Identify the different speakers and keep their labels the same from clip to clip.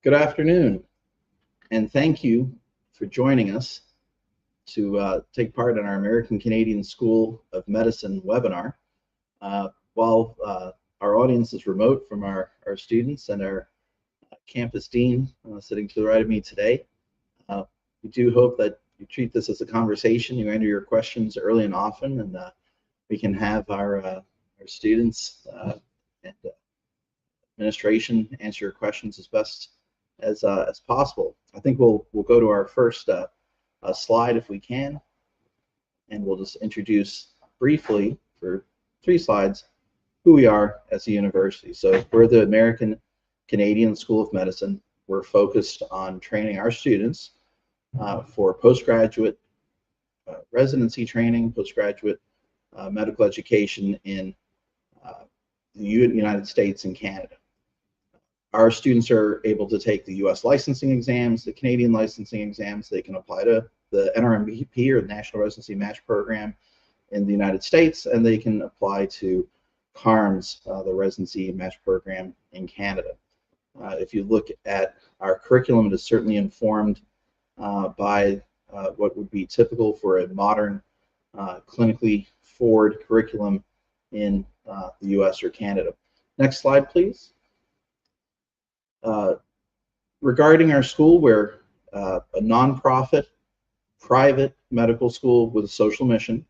Speaker 1: Good afternoon, and thank you for joining us to take part in our American Canadian School of Medicine webinar. While our audience is remote from our students and our campus dean sitting to the right of me today, we do hope that you treat this as a conversation. You enter your questions early and often, and we can have our students and administration answer your questions as best as possible. I think we'll go to our first slide if we can, and we'll just introduce briefly for 3 slides who we are as a university. So we're the American Canadian School of Medicine. We're focused on training our students for postgraduate residency training, postgraduate medical education in the United States and Canada. Our students are able to take the U.S. licensing exams, the Canadian licensing exams. They can apply to the NRMP, or the National Residency Match Program, in the United States, and they can apply to CARMS, the Residency Match Program in Canada. If you look at our curriculum, it is certainly informed by what would be typical for a modern, clinically forward curriculum in the U.S. or Canada. Next slide, please. Regarding our school, we're a nonprofit, private medical school with a social mission.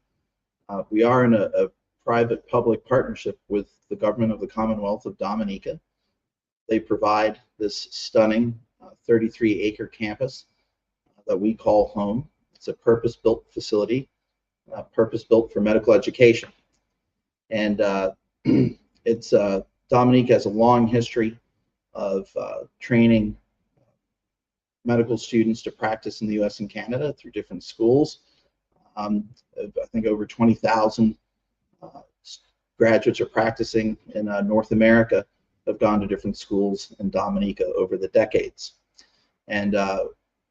Speaker 1: We are in a private-public partnership with the government of the Commonwealth of Dominica. They provide this stunning 33-acre campus that we call home. It's a purpose-built facility, purpose-built for medical education. And Dominica has a long history of training medical students to practice in the U.S. and Canada through different schools. I think over 20,000 graduates are practicing in North America, have gone to different schools in Dominica over the decades. And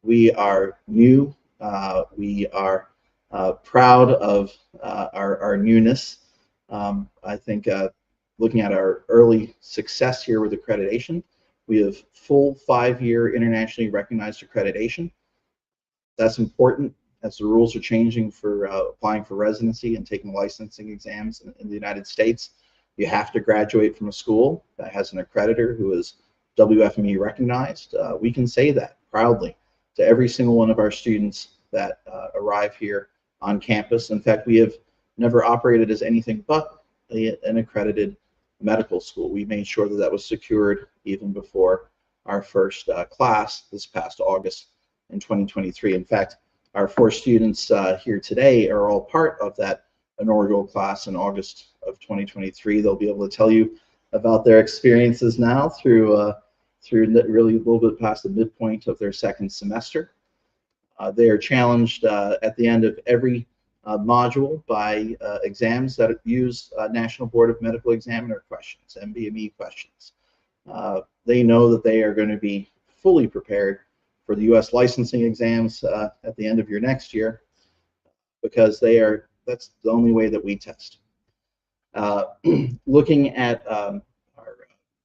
Speaker 1: we are new. We are proud of our newness. I think looking at our early success here with accreditation, we have full 5-year internationally recognized accreditation. That's important as the rules are changing for applying for residency and taking licensing exams in the United States. You have to graduate from a school that has an accreditor who is WFME recognized. We can say that proudly to every single one of our students that arrive here on campus. In fact, we have never operated as anything but an accredited medical school. We made sure that that was secured even before our first class this past August in 2023. In fact, our 4 students here today are all part of that inaugural class in August of 2023. They'll be able to tell you about their experiences now through really a little bit past the midpoint of their 2nd semester. They are challenged at the end of every module by exams that use National Board of Medical Examiner questions, NBME questions. They know that they are going to be fully prepared for the U.S. licensing exams at the end of your next year, because that's the only way that we test. Looking at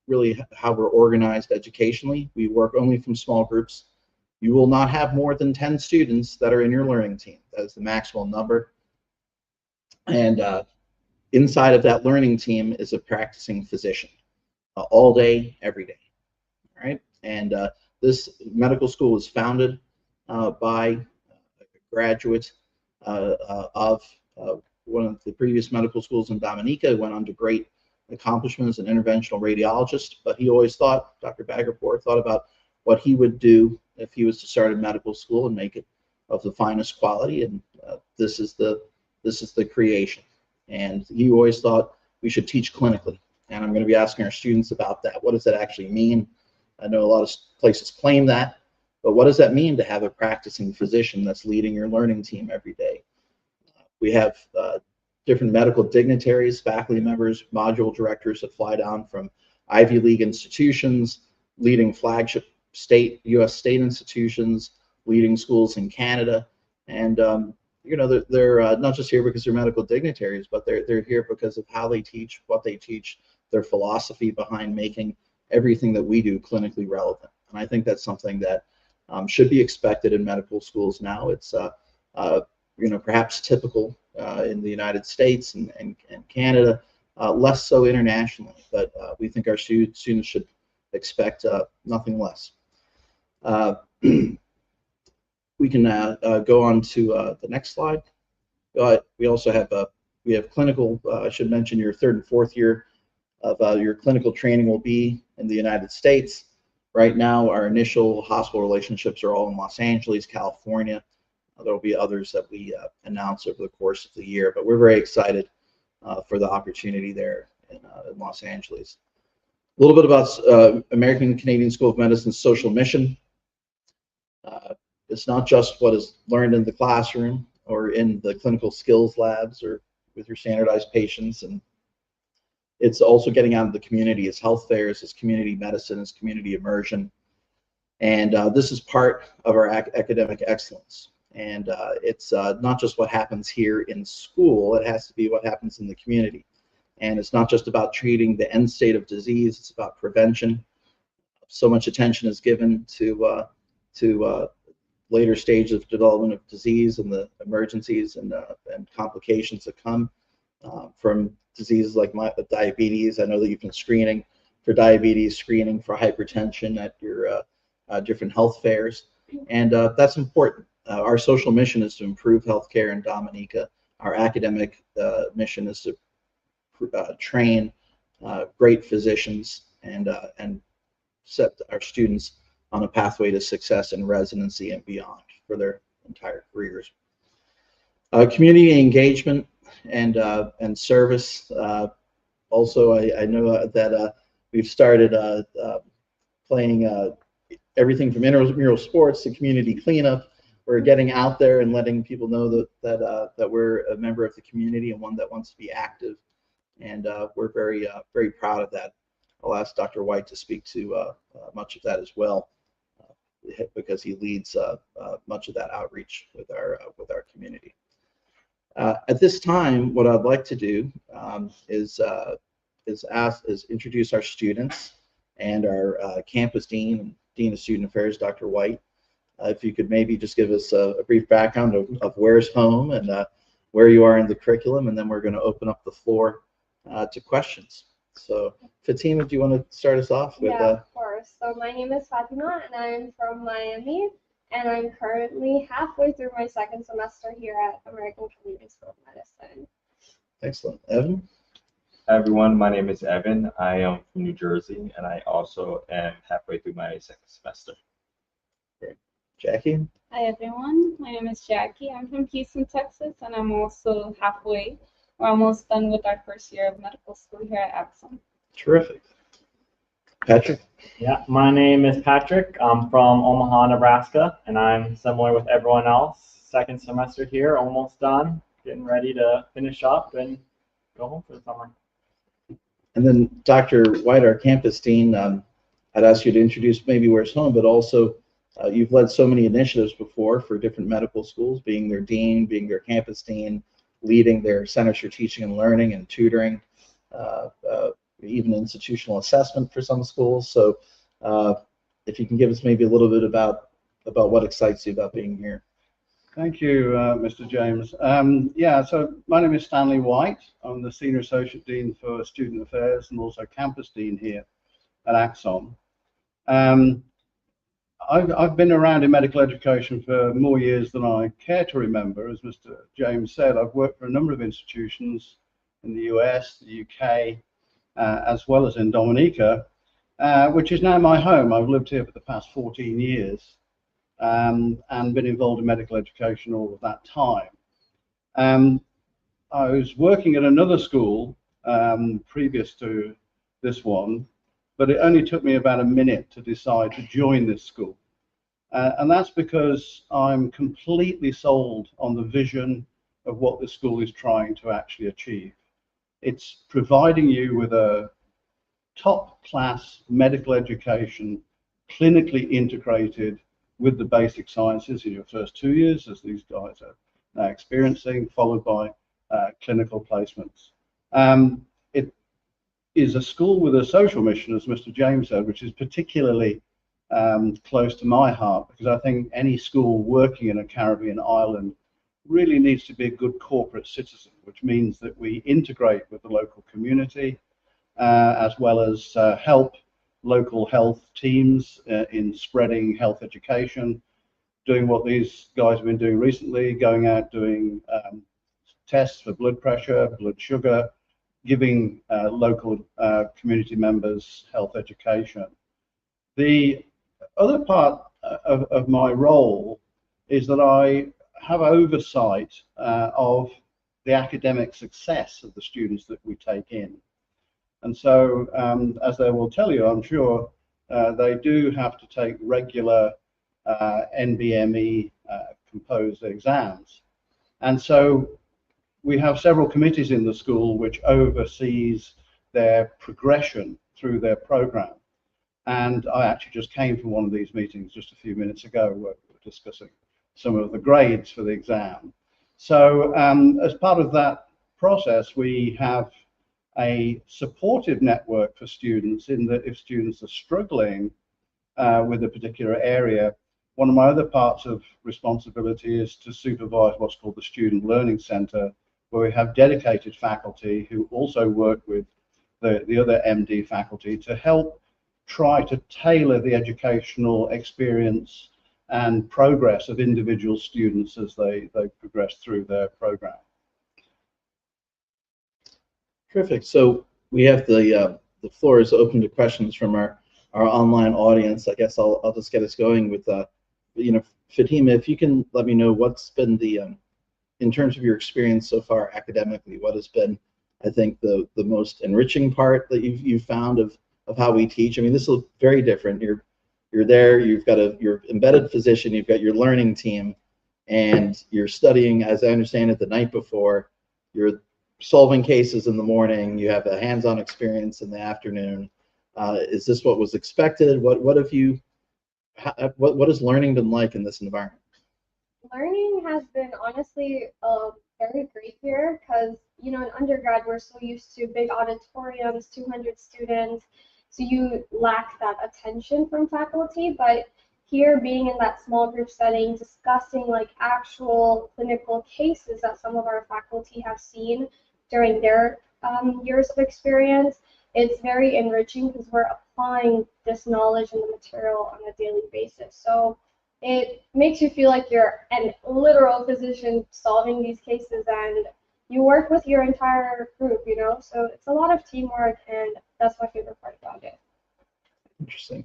Speaker 1: really how we're organized educationally, we work only from small groups. You will not have more than 10 students that are in your learning team. That is the maximum number. And inside of that learning team is a practicing physician, all day, every day. All right. And this medical school was founded by a graduate of one of the previous medical schools in Dominica, went on to great accomplishments, an interventional radiologist. But he always thought, Dr. Baggerpour thought about what he would do if he was to start a medical school and make it of the finest quality, and this is the creation. And he always thought we should teach clinically, and I'm going to be asking our students about that. What does that actually mean? I know a lot of places claim that, but what does that mean to have a practicing physician that's leading your learning team every day? We have different medical dignitaries, faculty members, module directors that fly down from Ivy League institutions, leading flagship U.S. state institutions, leading schools in Canada, and you know, they're not just here because they're medical dignitaries, but they're here because of how they teach, what they teach, their philosophy behind making everything that we do clinically relevant. And I think that's something that should be expected in medical schools now. It's perhaps typical in the United States and Canada, less so internationally, but we think our students should expect nothing less. We can go on to the next slide. We also have clinical. I should mention your third and fourth year of your clinical training will be in the United States. Right now, our initial hospital relationships are all in Los Angeles, California. There will be others that we announce over the course of the year, but we're very excited for the opportunity there in Los Angeles. A little bit about American Canadian School of Medicine's social mission. It's not just what is learned in the classroom or in the clinical skills labs or with your standardized patients, and it's also getting out of the community. It's health fairs, it's community medicine, it's community immersion, and this is part of our academic excellence. And it's not just what happens here in school, it has to be what happens in the community. And it's not just about treating the end state of disease, it's about prevention. So much attention is given to later stages of development of disease and the emergencies and complications that come from diseases like diabetes. I know that you've been screening for diabetes, screening for hypertension at your different health fairs, and that's important. Our social mission is to improve healthcare in Dominica. Our academic mission is to train great physicians and set our students on a pathway to success in residency and beyond for their entire careers. Community engagement and service. Also, I know that we've started playing everything from intramural sports to community cleanup. We're getting out there and letting people know that we're a member of the community and one that wants to be active, and we're very proud of that. I'll ask Dr. White to speak to much of that as well, because he leads much of that outreach with our community. At this time, what I'd like to do is introduce our students and our campus dean and dean of student affairs, Dr. White. If you could maybe just give us a brief background of where's home and where you are in the curriculum, and then we're going to open up the floor to questions. So, Fatima, do you want to start us off with?
Speaker 2: Yeah, of course. So my name is Fatima, and I'm from Miami, and I'm currently halfway through my second semester here at American Canadian School of Medicine.
Speaker 1: Excellent. Evan?
Speaker 3: Hi everyone, my name is Evan. I am from New Jersey, and I also am halfway through my second semester.
Speaker 1: Great. Jackie?
Speaker 4: Hi everyone, my name is Jackie. I'm from Houston, Texas, and I'm also halfway. We're almost done with our first year of medical school here at Axum.
Speaker 1: Terrific. Patrick?
Speaker 5: Yeah, my name is Patrick. I'm from Omaha, Nebraska, and I'm similar with everyone else. Second semester here, almost done, getting ready to finish up and go home for the summer.
Speaker 1: And then Dr. White, our campus dean, I'd ask you to introduce maybe where's home, but also you've led so many initiatives before for different medical schools, being their dean, being their campus dean, leading their centers for teaching and learning and tutoring, even institutional assessment for some schools. So if you can give us maybe a little bit about what excites you about being here.
Speaker 6: Thank you, Mr. James. Yeah, so my name is Stanley White. I'm the Senior Associate Dean for Student Affairs and also Campus Dean here at Axum. I've been around in medical education for more years than I care to remember. As Mr. James said, I've worked for a number of institutions in the US, the UK, as well as in Dominica, which is now my home. I've lived here for the past 14 years and been involved in medical education all of that time. I was working at another school previous to this one, but it only took me about a minute to decide to join this school. And that's because I'm completely sold on the vision of what the school is trying to actually achieve. It's providing you with a top-class medical education, clinically integrated with the basic sciences in your first 2 years, as these guys are now experiencing, followed by clinical placements. It is a school with a social mission, as Mr. James said, which is particularly close to my heart, because I think any school working in a Caribbean island really needs to be a good corporate citizen, which means that we integrate with the local community, as well as help local health teams in spreading health education, doing what these guys have been doing recently, going out doing tests for blood pressure, blood sugar, giving local community members health education. The other part of my role is that I have oversight of the academic success of the students that we take in. And so, as they will tell you, I'm sure, they do have to take regular NBME composed exams. And so we have several committees in the school which oversees their progression through their program. And I actually just came from one of these meetings just a few minutes ago where we were discussing some of the grades for the exam. So as part of that process, we have a supportive network for students, in that if students are struggling with a particular area, one of my other parts of responsibility is to supervise what's called the Student Learning Center, where we have dedicated faculty who also work with the other MD faculty to help try to tailor the educational experience and progress of individual students as they progress through their program.
Speaker 1: Terrific. So we have the floor is open to questions from our online audience. I guess I'll just get us going with Fatima, if you can let me know what's been the in terms of your experience so far academically, what has been, I think, the most enriching part that you've found of how we teach. I mean, this is very different. You're there, you've got your embedded physician, you've got your learning team, and you're studying, as I understand it, the night before. You're solving cases in the morning. You have a hands-on experience in the afternoon. Is this what was expected? What have you? What has learning been like in this environment?
Speaker 2: Learning has been honestly very great here, because in undergrad we're so used to big auditoriums, 200 students, so you lack that attention from faculty. But here, being in that small group setting, discussing like actual clinical cases that some of our faculty have seen during their years of experience, it's very enriching because we're applying this knowledge and the material on a daily basis. So it makes you feel like you're a literal physician solving these cases, and you work with your entire group, so it's a lot of teamwork, and that's my favorite part about it.
Speaker 1: Interesting.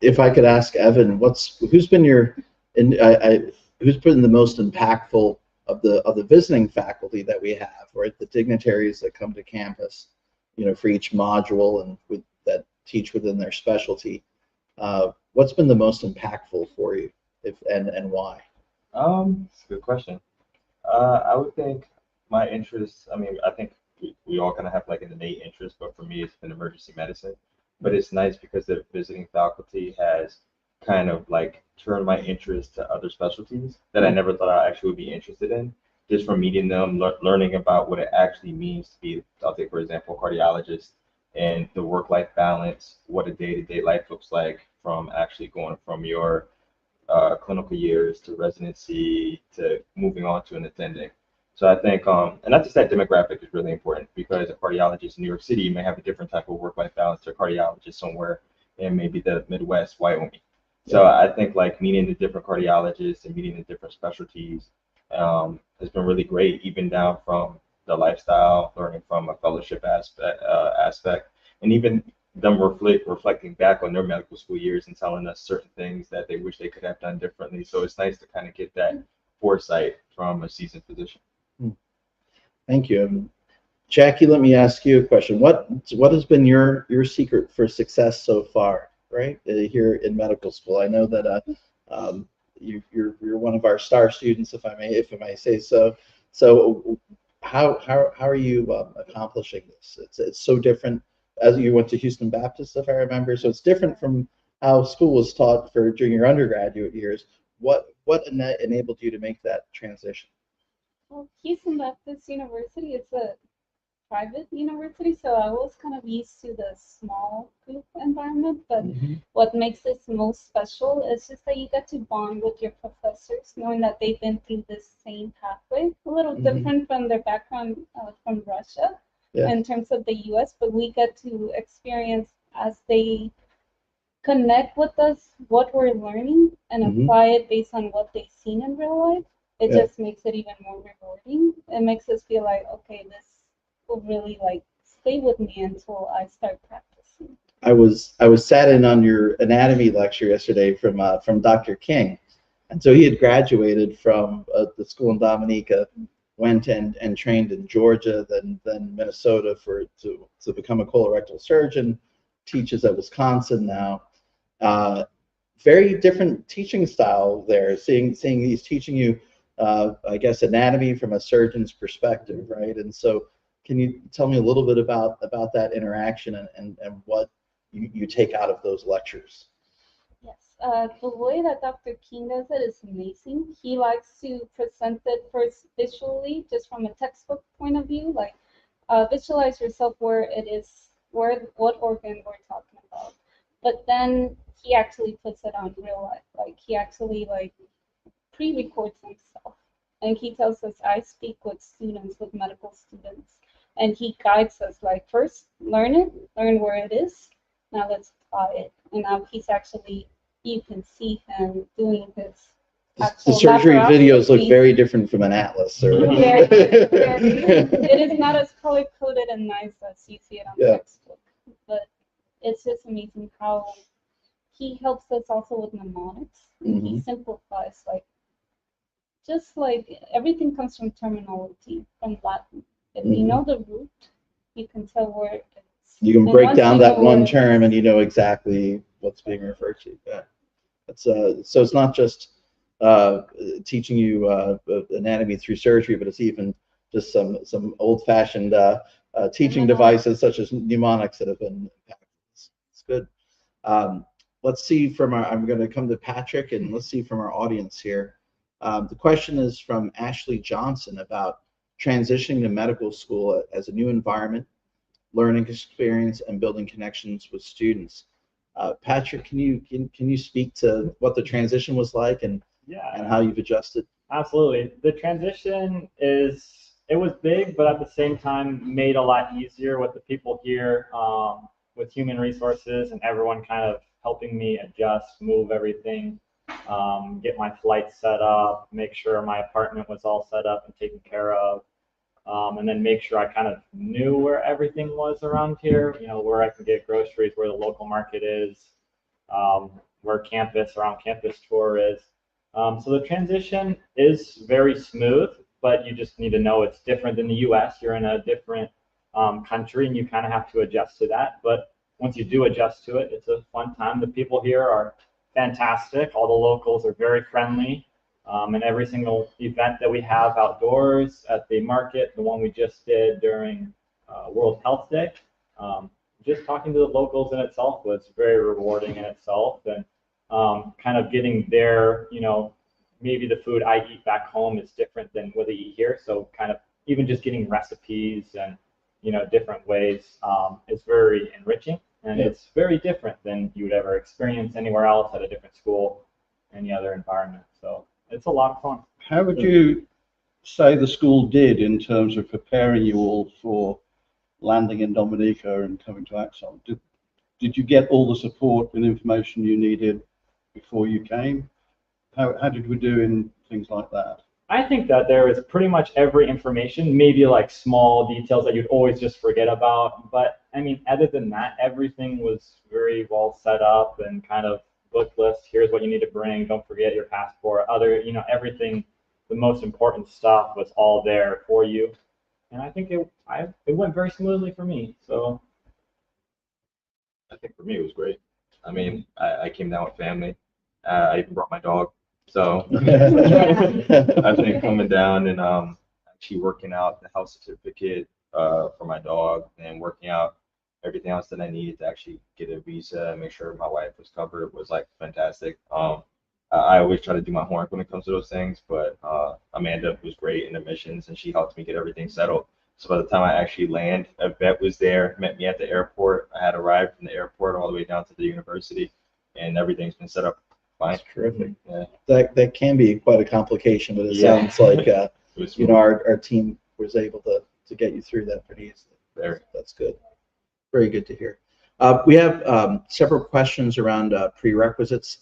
Speaker 1: If I could ask Evan, who's been who's been the most impactful of the visiting faculty that we have, or the dignitaries that come to campus, for each module and that teach within their specialty? What's been the most impactful for you, and why?
Speaker 3: It's a good question. I would think my interests, I think we all kind of have like an innate interest, but for me, it's been emergency medicine. But it's nice because the visiting faculty has kind of like turned my interest to other specialties that I never thought I actually would be interested in, just from meeting them, learning about what it actually means to be, I'll take for example, a cardiologist, and the work-life balance, what a day-to-day life looks like from actually going from your clinical years to residency to moving on to an attending. So I think, and not just that demographic is really important, because a cardiologist in New York City may have a different type of work-life balance to a cardiologist somewhere in maybe the Midwest, Wyoming. So I think like meeting the different cardiologists and meeting the different specialties has been really great, even down from the lifestyle, learning from a fellowship aspect, and even them reflecting back on their medical school years and telling us certain things that they wish they could have done differently. So it's nice to kind of get that foresight from a seasoned physician.
Speaker 1: Thank you. Jackie, let me ask you a question. What has been your secret for success so far, right, here in medical school? I know that you're one of our star students, if I may say so. So how are you accomplishing this? It's so different. As you went to Houston Baptist, if I remember, so it's different from how school was taught during your undergraduate years. What enabled you to make that transition?
Speaker 4: Well, Houston Baptist University, it's a private university, so I was kind of used to the small group environment. But
Speaker 1: Mhm.
Speaker 4: what makes this most special is just that you get to bond with your professors, knowing that they've been through the same pathway, a little
Speaker 1: Mhm.
Speaker 4: different from their background from Russia
Speaker 1: Yeah.
Speaker 4: in terms of the U.S., but we get to experience as they connect with us what we're learning and
Speaker 1: Mhm.
Speaker 4: apply it based on what they've seen in real life. It
Speaker 1: Yeah.
Speaker 4: just makes it even more rewarding. It makes us feel like, okay, this will really like stay with me until I start practicing.
Speaker 1: I was sat in on your anatomy lecture yesterday from Dr. King, and so he had graduated from the school in Dominica, went and trained in Georgia, then Minnesota to become a colorectal surgeon, teaches at Wisconsin now. Uh, Very different teaching style there. Seeing he's teaching you, I guess, anatomy from a surgeon's perspective, right? And so, can you tell me a little bit about that interaction and what you take out of those lectures?
Speaker 4: Yes, the way that Dr. King does it is amazing. He likes to present it first visually, just from a textbook point of view, like visualize yourself where it is, where what organ we're talking about. But then he actually puts it on real life, like he actually like pre-records himself, and he tells us, I speak with students, with medical students, and he guides us like first learn it, learn where it is, now let's apply it. And now he's actually, you can see him doing his
Speaker 1: The
Speaker 4: actual
Speaker 1: surgery videos look
Speaker 4: laparoscopy.
Speaker 1: very different from an atlas, or
Speaker 4: Very, very. It is not as color coded and nice as you see it on
Speaker 1: Yeah.
Speaker 4: textbook, but it's just amazing how he helps us also with mnemonics. And he
Speaker 1: Mhm.
Speaker 4: simplifies like just like everything comes from terminology from Latin. If you
Speaker 1: Mhm.
Speaker 4: know the root, you can tell where it is.
Speaker 1: You can
Speaker 4: And
Speaker 1: break
Speaker 4: once
Speaker 1: down
Speaker 4: you
Speaker 1: that
Speaker 4: know where
Speaker 1: one
Speaker 4: it
Speaker 1: term
Speaker 4: is,
Speaker 1: and you know exactly what's being referred to. Yeah. It's so it's not just teaching you anatomy through surgery, but it's even just some old-fashioned teaching devices such as mnemonics that have been impacted. It's good. Um, let's see from our. I'm going to come to Patrick, and let's see from our audience here. The question is from Ashley Johnson about transitioning to medical school as a new environment, learning experience, and building connections with students. Patrick, can you speak to what the transition was like and
Speaker 5: Yeah,
Speaker 1: how you've adjusted?
Speaker 5: absolutely. The transition it was big, but at the same time made a lot easier with the people here, with human resources and everyone kind of helping me adjust, move everything, get my flights set up, make sure my apartment was all set up and taken care of. And then make sure I kind of knew where everything was around here, where I can get groceries, where the local market is, where around campus tour is. So the transition is very smooth, but you just need to know it's different than the US. You're in a different country and you kind of have to adjust to that. But once you do adjust to it, it's a fun time. The people here are fantastic. All the locals are very friendly. And every single event that we have outdoors at the market, the one we just did during World Health Day, just talking to the locals in itself was very rewarding in itself. And kind of getting their, maybe the food I eat back home is different than what they eat here. So kind of even just getting recipes and, different ways is very enriching. And it's very different than you would ever experience anywhere else at a different school, any other environment. So it's a lot of fun.
Speaker 6: How would you say the school did in terms of preparing you all for landing in Dominica and coming to Axon? Did you get all the support and information you needed before you came? How did we do in things like that?
Speaker 5: I think that there is pretty much every information, maybe like small details that you'd always just forget about. But I mean, other than that, everything was very well set up and kind of book list. Here's what you need to bring. Don't forget your passport. Everything, the most important stuff was all there for you. And I think it went very smoothly for me. So
Speaker 3: I think for me it was great. I mean, I came down with family. I even brought my dog. So I think coming down and actually working out the health certificate for my dog and working out everything else that I needed to actually get a visa and make sure my wife was covered was like fantastic. I always try to do my homework when it comes to those things, but Amanda was great in admissions and she helped me get everything settled. So by the time I actually land, a vet was there, met me at the airport. I had arrived from the airport all the way down to the university, and everything's been set up fine.
Speaker 1: That's terrific.
Speaker 3: Yeah.
Speaker 1: That can be quite a complication, but it
Speaker 3: Yeah.
Speaker 1: sounds like
Speaker 3: It was
Speaker 1: you know, our team was able to get you through that pretty easily.
Speaker 3: Very.
Speaker 1: That's good. Very good to hear. We have several questions around prerequisites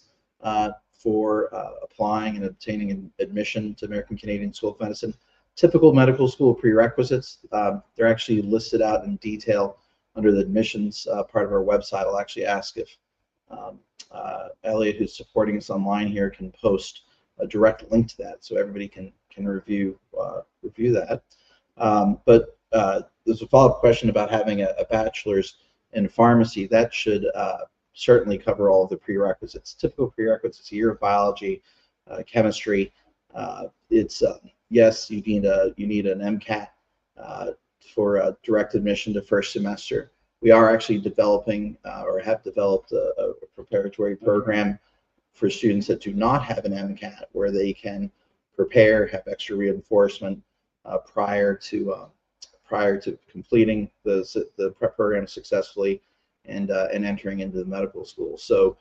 Speaker 1: for applying and obtaining an admission to American Canadian School of Medicine. Typical medical school prerequisites, they're actually listed out in detail under the admissions part of our website. I'll actually ask if Elliot, who's supporting us online here, can post a direct link to that so everybody can review that. But there's a follow-up question about having a bachelor's in pharmacy. That should certainly cover all of the prerequisites. Typical prerequisites: a year of biology, chemistry. It's yes, you need an MCAT for direct admission to first semester. We are actually developing or have developed a preparatory program for students that do not have an MCAT, where they can prepare, have extra reinforcement prior to completing the prep program successfully and entering into the medical school. So,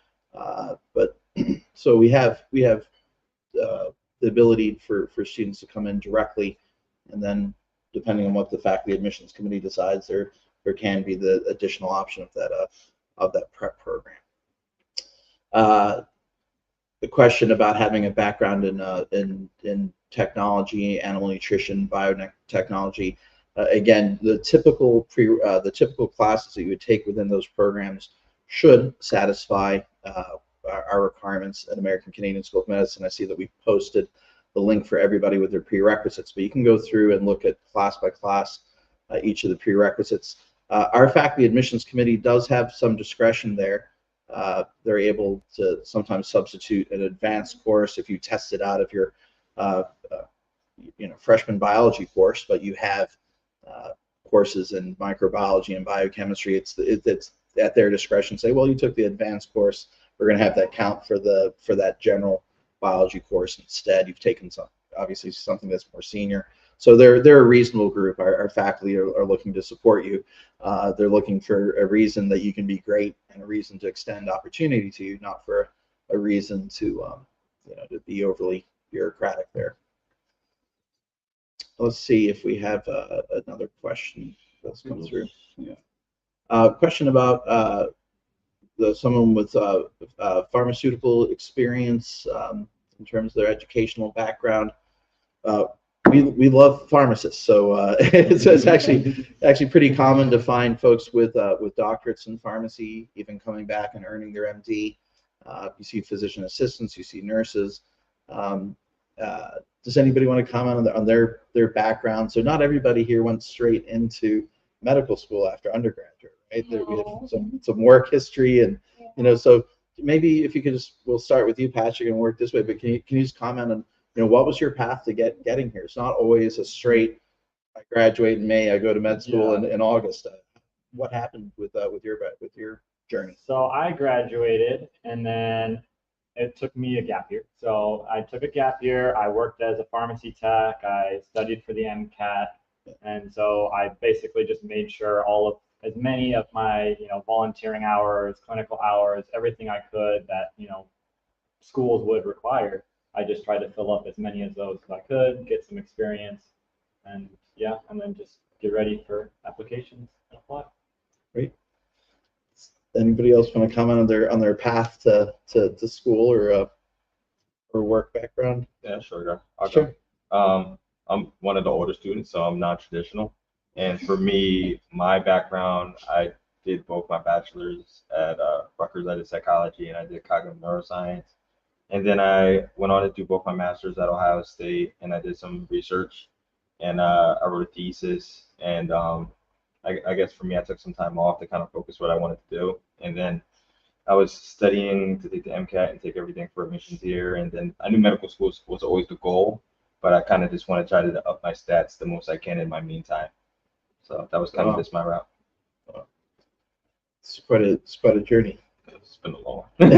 Speaker 1: so we have the ability for students to come in directly, and then depending on what the faculty admissions committee decides, there can be the additional option of that prep program. The question about having a background in technology, animal nutrition, biotechnology. Again, the typical classes that you would take within those programs should satisfy our requirements at American Canadian School of Medicine. I see that we've posted the link for everybody with their prerequisites, but you can go through and look at class by class each of the prerequisites. Our faculty admissions committee does have some discretion there. They're able to sometimes substitute an advanced course if you test it out of your freshman biology course, but you have courses in microbiology and biochemistry. It's at their discretion. Say, well, you took the advanced course, we're going to have that count for that general biology course instead. You've taken obviously something that's more senior. So they're a reasonable group. Our faculty are looking to support you. They're looking for a reason that you can be great and a reason to extend opportunity to you, not for a reason to to be overly bureaucratic there. Let's see if we have another question that's come through. Yeah. Question about someone with pharmaceutical experience in terms of their educational background. We love pharmacists, so it's actually pretty common to find folks with doctorates in pharmacy even coming back and earning their MD. You see physician assistants, you see nurses. Does anybody want to comment on their background? So not everybody here went straight into medical school after undergraduate, right?
Speaker 4: No.
Speaker 1: We have some work history, and so maybe if you could we'll start with you, Patrick, and work this way. But can you just comment on what was your path to getting here? It's not always a straight, I graduate in May, I go to med school in August. What happened with your journey?
Speaker 5: So I graduated, and then it took me a gap year. So I took a gap year. I worked as a pharmacy tech. I studied for the MCAT, and so I basically just made sure as many of my volunteering hours, clinical hours, everything I could that schools would require. I just tried to fill up as many of those as I could, get some experience, and then just get ready for applications and apply.
Speaker 1: Great. Anybody else want to comment on their path to school or work background?
Speaker 3: Yeah, sure. I'll
Speaker 1: go.
Speaker 3: I'm one of the older students, so I'm non-traditional. And for me, my background, I did both my bachelor's at Rutgers. I did psychology and I did cognitive neuroscience. And then I went on to do both my master's at Ohio State, and I did some research, and I wrote a thesis. And I guess for me, I took some time off to kind of focus what I wanted to do. And then I was studying to take the MCAT and take everything for admissions here. And then I knew medical school was always the goal, but I kind of just want to try to up my stats the most I can in my meantime. So that was kind of just my route.
Speaker 1: It's quite a journey.
Speaker 3: It's been a long one.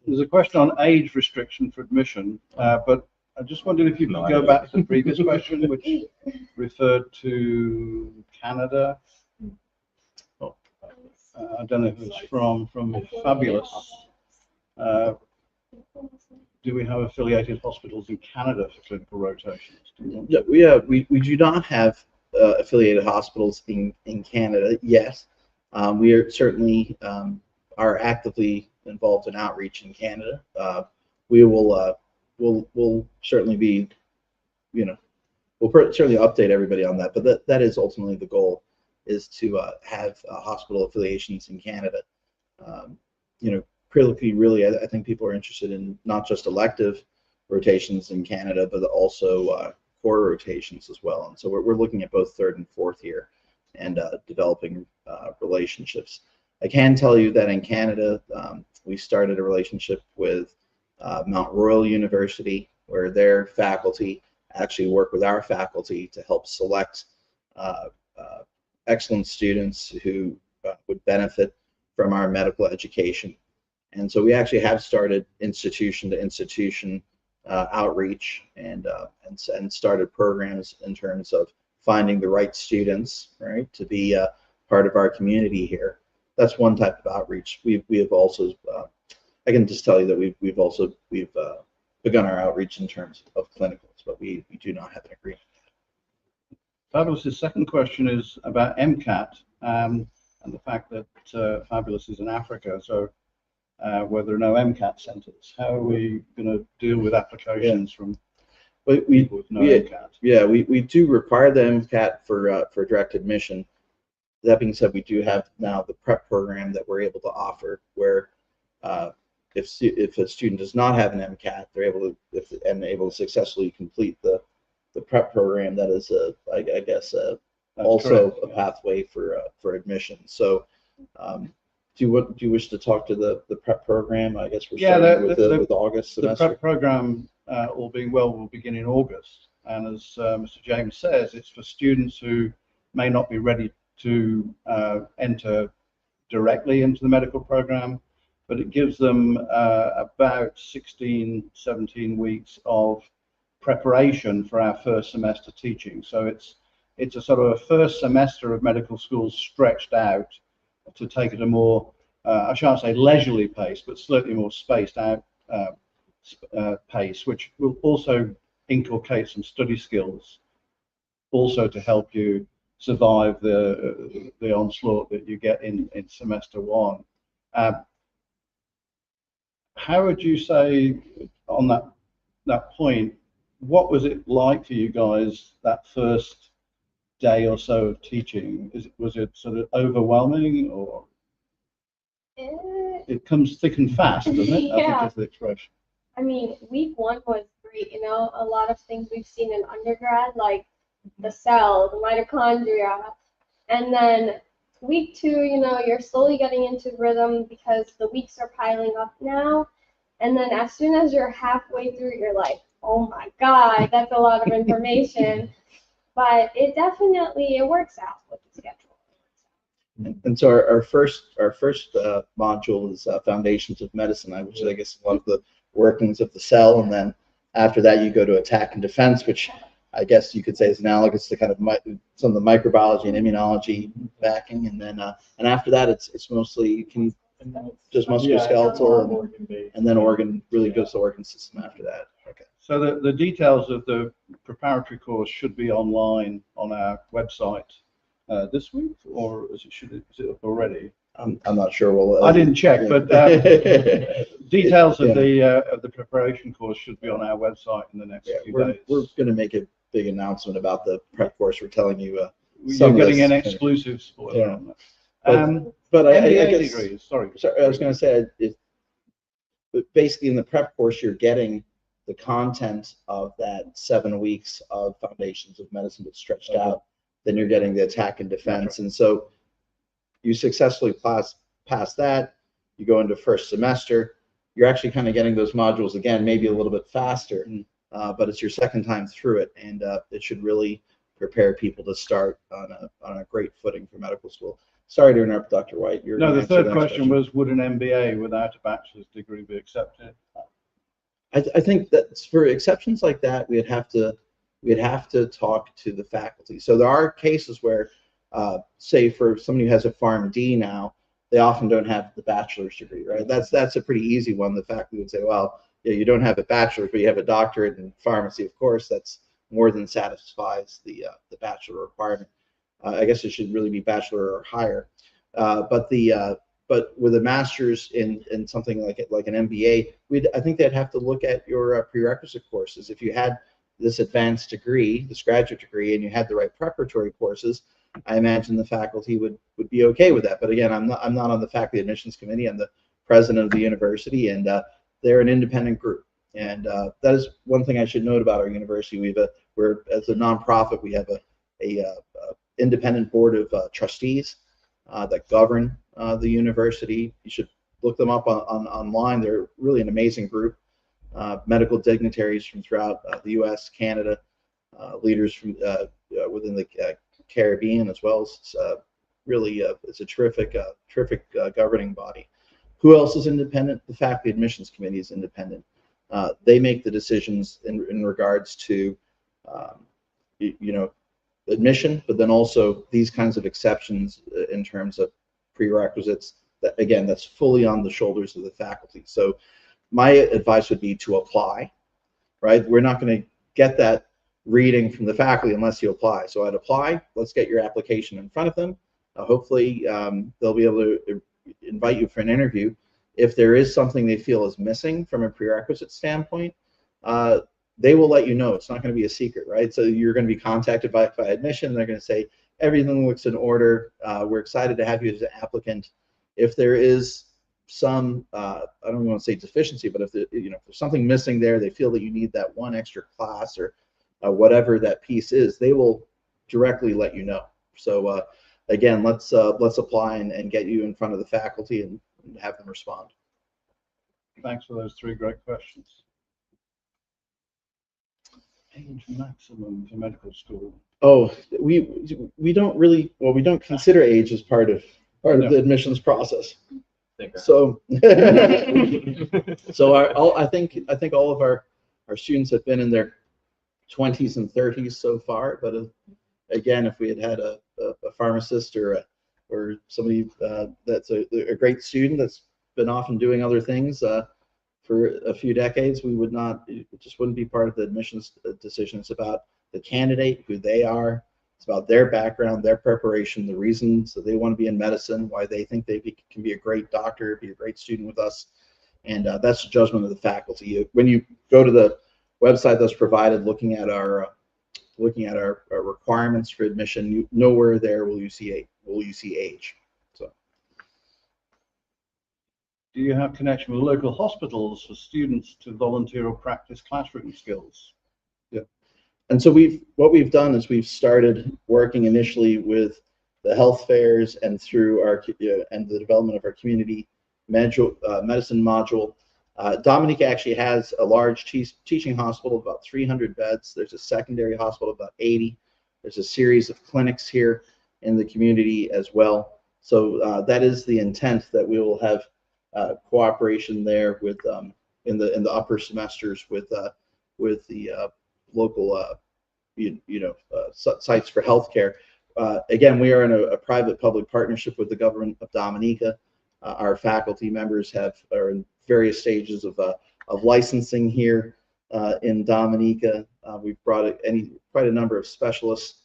Speaker 6: There's a question on age restriction for admission, but I just wondered if you
Speaker 3: No
Speaker 6: could go
Speaker 3: idea.
Speaker 6: back to the previous question, which referred to Canada. I don't know if it's from Fabulous. Do we have affiliated hospitals in Canada for clinical rotations?
Speaker 1: We do not have affiliated hospitals in Canada yet. We are certainly are actively involved in outreach in Canada. We will we'll certainly be, we'll certainly update everybody on that. But that is ultimately the goal, is to have hospital affiliations in Canada. Critically, really, I think people are interested in not just elective rotations in Canada, but also core rotations as well. And so we're looking at both third and fourth year and developing relationships. I can tell you that in Canada, we started a relationship with Mount Royal University, where their faculty actually work with our faculty to help select excellent students who would benefit from our medical education. And so we actually have started institution to institution outreach and started programs in terms of finding the right students, right, to be part of our community here. That's one type of outreach. We have also, I can just tell you that we've begun our outreach in terms of clinicals, but we do not have an agreement.
Speaker 6: Fabulous's second question is about MCAT and the fact that Fabulous is in Africa. So where there are no MCAT centers, how are we going to deal with applications from people with no MCAT?
Speaker 1: Yeah, we do require the MCAT for direct admission. That being said, we do have now the prep program that we're able to offer, where if a student does not have an MCAT, they're able to successfully complete the prep program. That is I guess also correct. A pathway for admission. So do you wish to talk to the prep program? I guess we're starting with August semester.
Speaker 6: The prep program, all being well, will begin in August. And as Mr. James says, it's for students who may not be ready to enter directly into the medical program, but it gives them about 16, 17 weeks of preparation for our first semester teaching. So it's a sort of a first semester of medical school stretched out to take it a more, I shan't say leisurely pace, but slightly more spaced out pace, which will also inculcate some study skills, also to help you survive the onslaught that you get in semester one. How would you say on that point, what was it like for you guys that first day or so of teaching? Was it sort of overwhelming, or it comes thick and fast, doesn't it?
Speaker 2: Yeah.
Speaker 6: I think is the expression.
Speaker 2: I mean, week one was great. A lot of things we've seen in undergrad, like the cell, the mitochondria, and then week two, you're slowly getting into rhythm because the weeks are piling up now. And then as soon as you're halfway through, you're like, oh my God, that's a lot of information. But it works out with the schedule.
Speaker 1: And so our first module is Foundations of Medicine, which is, I guess, a lot of the workings of the cell. And then after that, you go to Attack and Defense, which I guess you could say is analogous to kind of some of the microbiology and immunology backing. And then after that, it's mostly just musculoskeletal, and then organ really goes to organ system after that. Okay.
Speaker 6: So the details of the preparatory course should be online on our website this week, or is it up already?
Speaker 1: I'm not sure.
Speaker 6: I didn't check, but details of the preparation course should be on our website in the next few days.
Speaker 1: We're going to make a big announcement about the prep course. We're telling you.
Speaker 6: You're getting an exclusive spoiler on that.
Speaker 1: But I guess,
Speaker 6: degrees. Sorry,
Speaker 1: I was going to say, basically in the prep course, you're getting the content of that 7 weeks of Foundations of Medicine, but stretched out. Then you're getting the Attack and Defense, and so you successfully pass that. You go into first semester. You're actually kind of getting those modules again, maybe a little bit faster, but it's your second time through it, and it should really prepare people to start on a great footing for medical school. Sorry to interrupt, Dr. White.
Speaker 6: No, the third question was, would an MBA without a bachelor's degree be accepted?
Speaker 1: I think that for exceptions like that, we'd have to talk to the faculty. So there are cases where, say, for somebody who has a PharmD now, they often don't have the bachelor's degree, right? That's a pretty easy one. The faculty would say, well, yeah, you don't have a bachelor's, but you have a doctorate in pharmacy. Of course, that's more than satisfies the bachelor requirement. I guess it should really be bachelor or higher. But with a master's in something like an MBA, I think they'd have to look at your prerequisite courses. If you had this advanced degree, this graduate degree, and you had the right preparatory courses, I imagine the faculty would be okay with that. But again, I'm not on the faculty admissions committee. I'm the president of the university, and they're an independent group. And that is one thing I should note about our university. We're as a nonprofit, we have a independent board of trustees that govern the university. You should look them up online. They're really an amazing group. Medical dignitaries from throughout the U.S., Canada, leaders from within the Caribbean, as well as really it's a terrific governing body. Who else is independent? The faculty admissions committee is independent. They make the decisions in regards to admission, but then also these kinds of exceptions in terms of prerequisites. That again, that's fully on the shoulders of the faculty. So my advice would be to apply, right? We're not going to get that reading from the faculty unless you apply. So I'd apply. Let's get your application in front of them. Hopefully they'll be able to invite you for an interview. If there is something they feel is missing from a prerequisite standpoint, they will let you know. It's not going to be a secret, right? So you're going to be contacted by admission. They're going to say, everything looks in order. We're excited to have you as an applicant. If there is some, I don't want to say deficiency, but if there's something missing there, they feel that you need that one extra class or whatever that piece is, they will directly let you know. So again, let's apply and get you in front of the faculty and have them respond.
Speaker 6: Thanks for those three great questions. Age maximum for medical school.
Speaker 1: Oh, we don't really, well, we don't consider age as part of the admissions process. So I think all of our students have been in their 20s and 30s so far. But again, if we had a pharmacist or somebody that's a great student that's been off and doing other things for a few decades, we would not, it just wouldn't be part of the admissions decision. It's about the candidate, who they are. It's about their background, their preparation, the reasons that they want to be in medicine, why they think they can be a great doctor, be a great student with us. And that's the judgment of the faculty. When you go to the website that's provided, looking at our requirements for admission, nowhere there will you see age. So,
Speaker 6: do you have connection with local hospitals for students to volunteer or practice classroom skills?
Speaker 1: Yeah, and so what we've done is we've started working initially with the health fairs and through our and the development of our community medicine module. Dominica actually has a large teaching hospital, about 300 beds. There's a secondary hospital, about 80. There's a series of clinics here in the community as well. So that is the intent, that we will have cooperation there with in the upper semesters with the local sites for healthcare. Again, we are in a private-public partnership with the government of Dominica. Our faculty members are in various stages of licensing here in Dominica. We've brought quite a number of specialists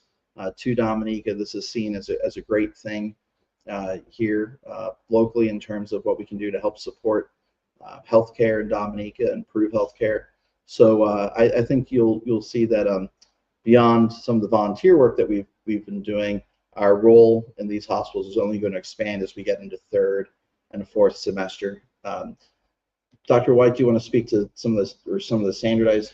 Speaker 1: to Dominica. This is seen as a great thing here locally in terms of what we can do to help support healthcare in Dominica and improve healthcare. So I think you'll see that beyond some of the volunteer work that we've been doing, our role in these hospitals is only going to expand as we get into third and fourth semester. Dr. White, do you want to speak to some of the standardized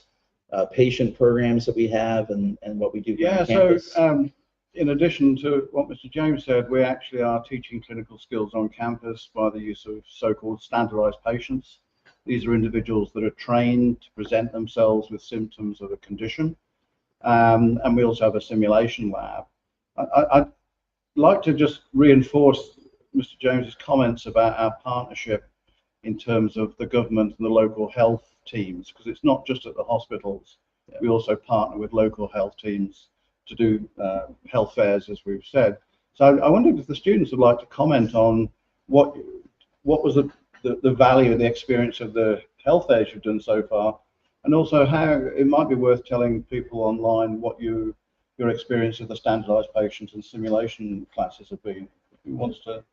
Speaker 1: patient programs that we have and what we do here on campus?
Speaker 6: So in addition to what Mr. James said, we actually are teaching clinical skills on campus by the use of so-called standardized patients. These are individuals that are trained to present themselves with symptoms of a condition. And we also have a simulation lab. I'd like to just reinforce Mr. James's comments about our partnership in terms of the government and the local health teams, because it's not just at the hospitals. We also partner with local health teams to do health fairs, as we've said. So I wondered if the students would like to comment on what was the value of the experience of the health fairs you've done so far, and also how it might be worth telling people online what your experience of the standardized patients and simulation classes have been. Who wants to?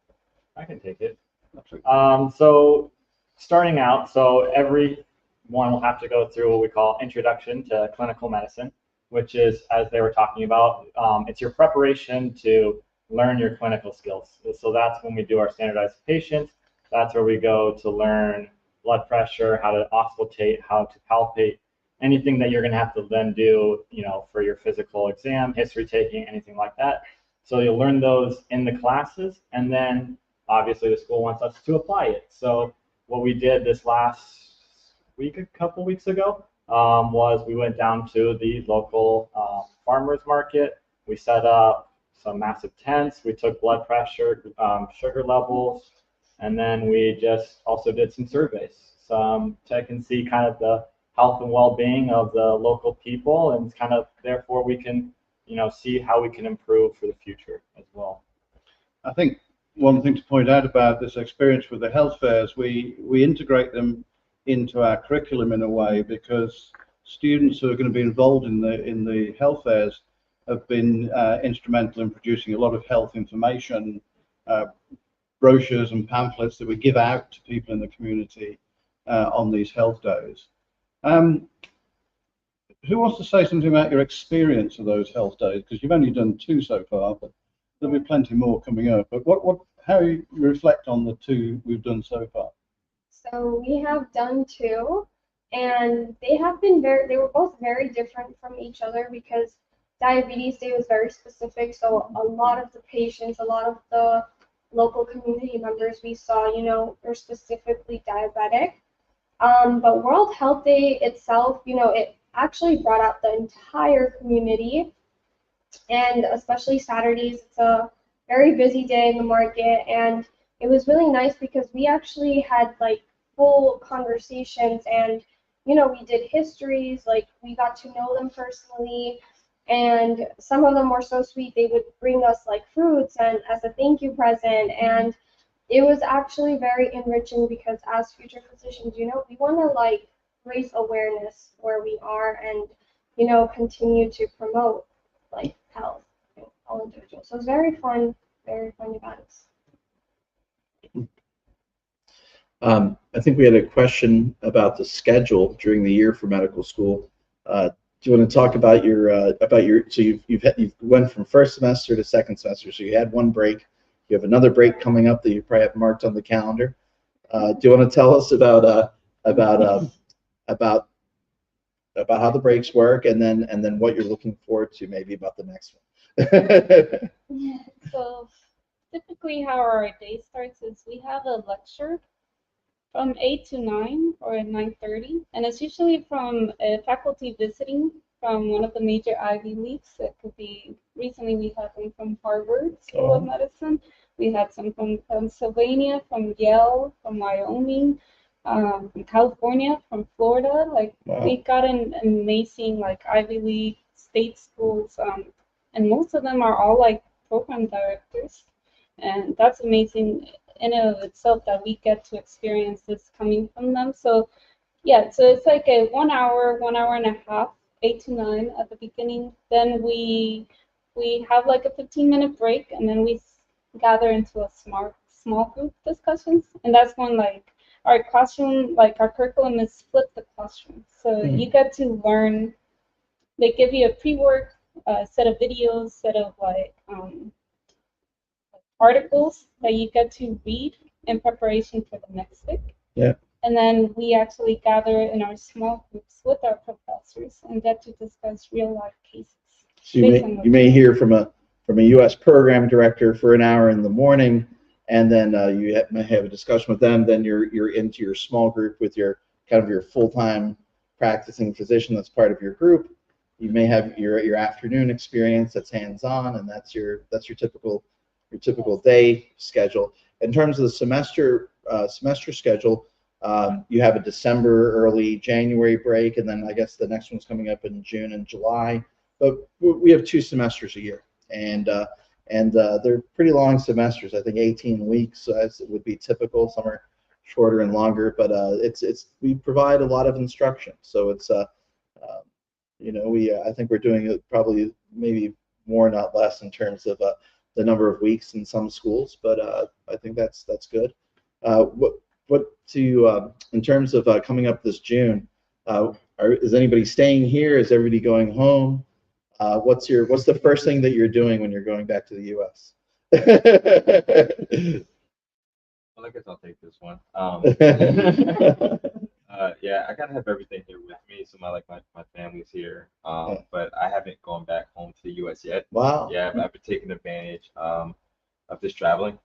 Speaker 5: I can take it. So starting out, so everyone will have to go through what we call Introduction to Clinical Medicine, which is, as they were talking about, it's your preparation to learn your clinical skills. So that's when we do our standardized patients. That's where we go to learn blood pressure, how to auscultate, how to palpate, anything that you're going to have to then do, for your physical exam, history taking, anything like that. So you'll learn those in the classes, and then obviously the school wants us to apply it. So what we did this last week, a couple weeks ago, was we went down to the local farmers market. We set up some massive tents. We took blood pressure, sugar levels, and then we just also did some surveys, some check and see kind of the health and well-being of the local people, and kind of therefore we can, see how we can improve for the future as well.
Speaker 6: I think one thing to point out about this experience with the health fairs, we integrate them into our curriculum in a way, because students who are going to be involved in the health fairs have been instrumental in producing a lot of health information, brochures and pamphlets that we give out to people in the community on these health days. Who wants to say something about your experience of those health days? Because you've only done 2 so far, but there'll be plenty more coming up. But how you reflect on the 2 we've done so far?
Speaker 2: So we have done 2, and they were both very different from each other, because Diabetes Day was very specific. So a lot of the patients, a lot of the local community members we saw, were specifically diabetic. But World Health Day itself, it actually brought out the entire community, and especially Saturdays, it's a very busy day in the market, and it was really nice because we actually had like full conversations, and we did histories, like we got to know them personally, and some of them were so sweet. They would bring us like fruits and as a thank you present, and it was actually very enriching, because as future physicians, we want to like raise awareness where we are, and continue to promote like health in all individuals. So it's very fun events.
Speaker 1: I think we had a question about the schedule during the year for medical school. Do you want to talk about so you've went from first semester to second semester, so you had 1 break. You have another break coming up that you probably have marked on the calendar. Do you want to tell us about how the breaks work, and then what you're looking forward to, maybe about the next one?
Speaker 4: Yeah, so typically how our day starts is we have a lecture from 8 to 9 or 9:30, and it's usually from a faculty visiting from one of the major Ivy Leagues. It could be, recently we had one from Harvard School of Medicine. We had some from Pennsylvania, from Yale, from Wyoming, from California, from Florida. Like,
Speaker 1: wow.
Speaker 4: We got an amazing like Ivy League state schools, and most of them are all like program directors, and that's amazing in and of itself that we get to experience this coming from them. So yeah, so it's like a 1 hour and a half, 8 to 9 at the beginning. Then we have like a 15-minute break, and then we gather into a small group discussions, and that's when like our classroom, like our curriculum is split the classroom. So you get to learn. They give you a pre-work set of videos, set of like articles that you get to read in preparation for the next week.
Speaker 1: Yeah.
Speaker 4: And then we actually gather in our small groups with our professors and get to discuss real life cases.
Speaker 1: So you may hear from a U.S. program director for an hour in the morning, and then you may have a discussion with them. Then you're into your small group with your your full-time practicing physician that's part of your group. You may have your afternoon experience that's hands-on, and that's your typical day schedule. In terms of the semester schedule, You have a December, early January break, and then I guess the next one's coming up in June and July. But we have 2 semesters a year, and they're pretty long semesters. I think 18 weeks as it would be typical. Some are shorter and longer, but we provide a lot of instruction. So it's I think we're doing it probably maybe more, not less, in terms of the number of weeks in some schools. But I think that's good. In terms of coming up this June? Is anybody staying here? Is everybody going home? What's the first thing that you're doing when you're going back to the U.S.?
Speaker 3: Well, I guess I'll take this one. Yeah, I kind of have everything here with me. So my family's here, but I haven't gone back home to the U.S. yet.
Speaker 1: Wow.
Speaker 3: Yeah, I've been taking advantage of this traveling.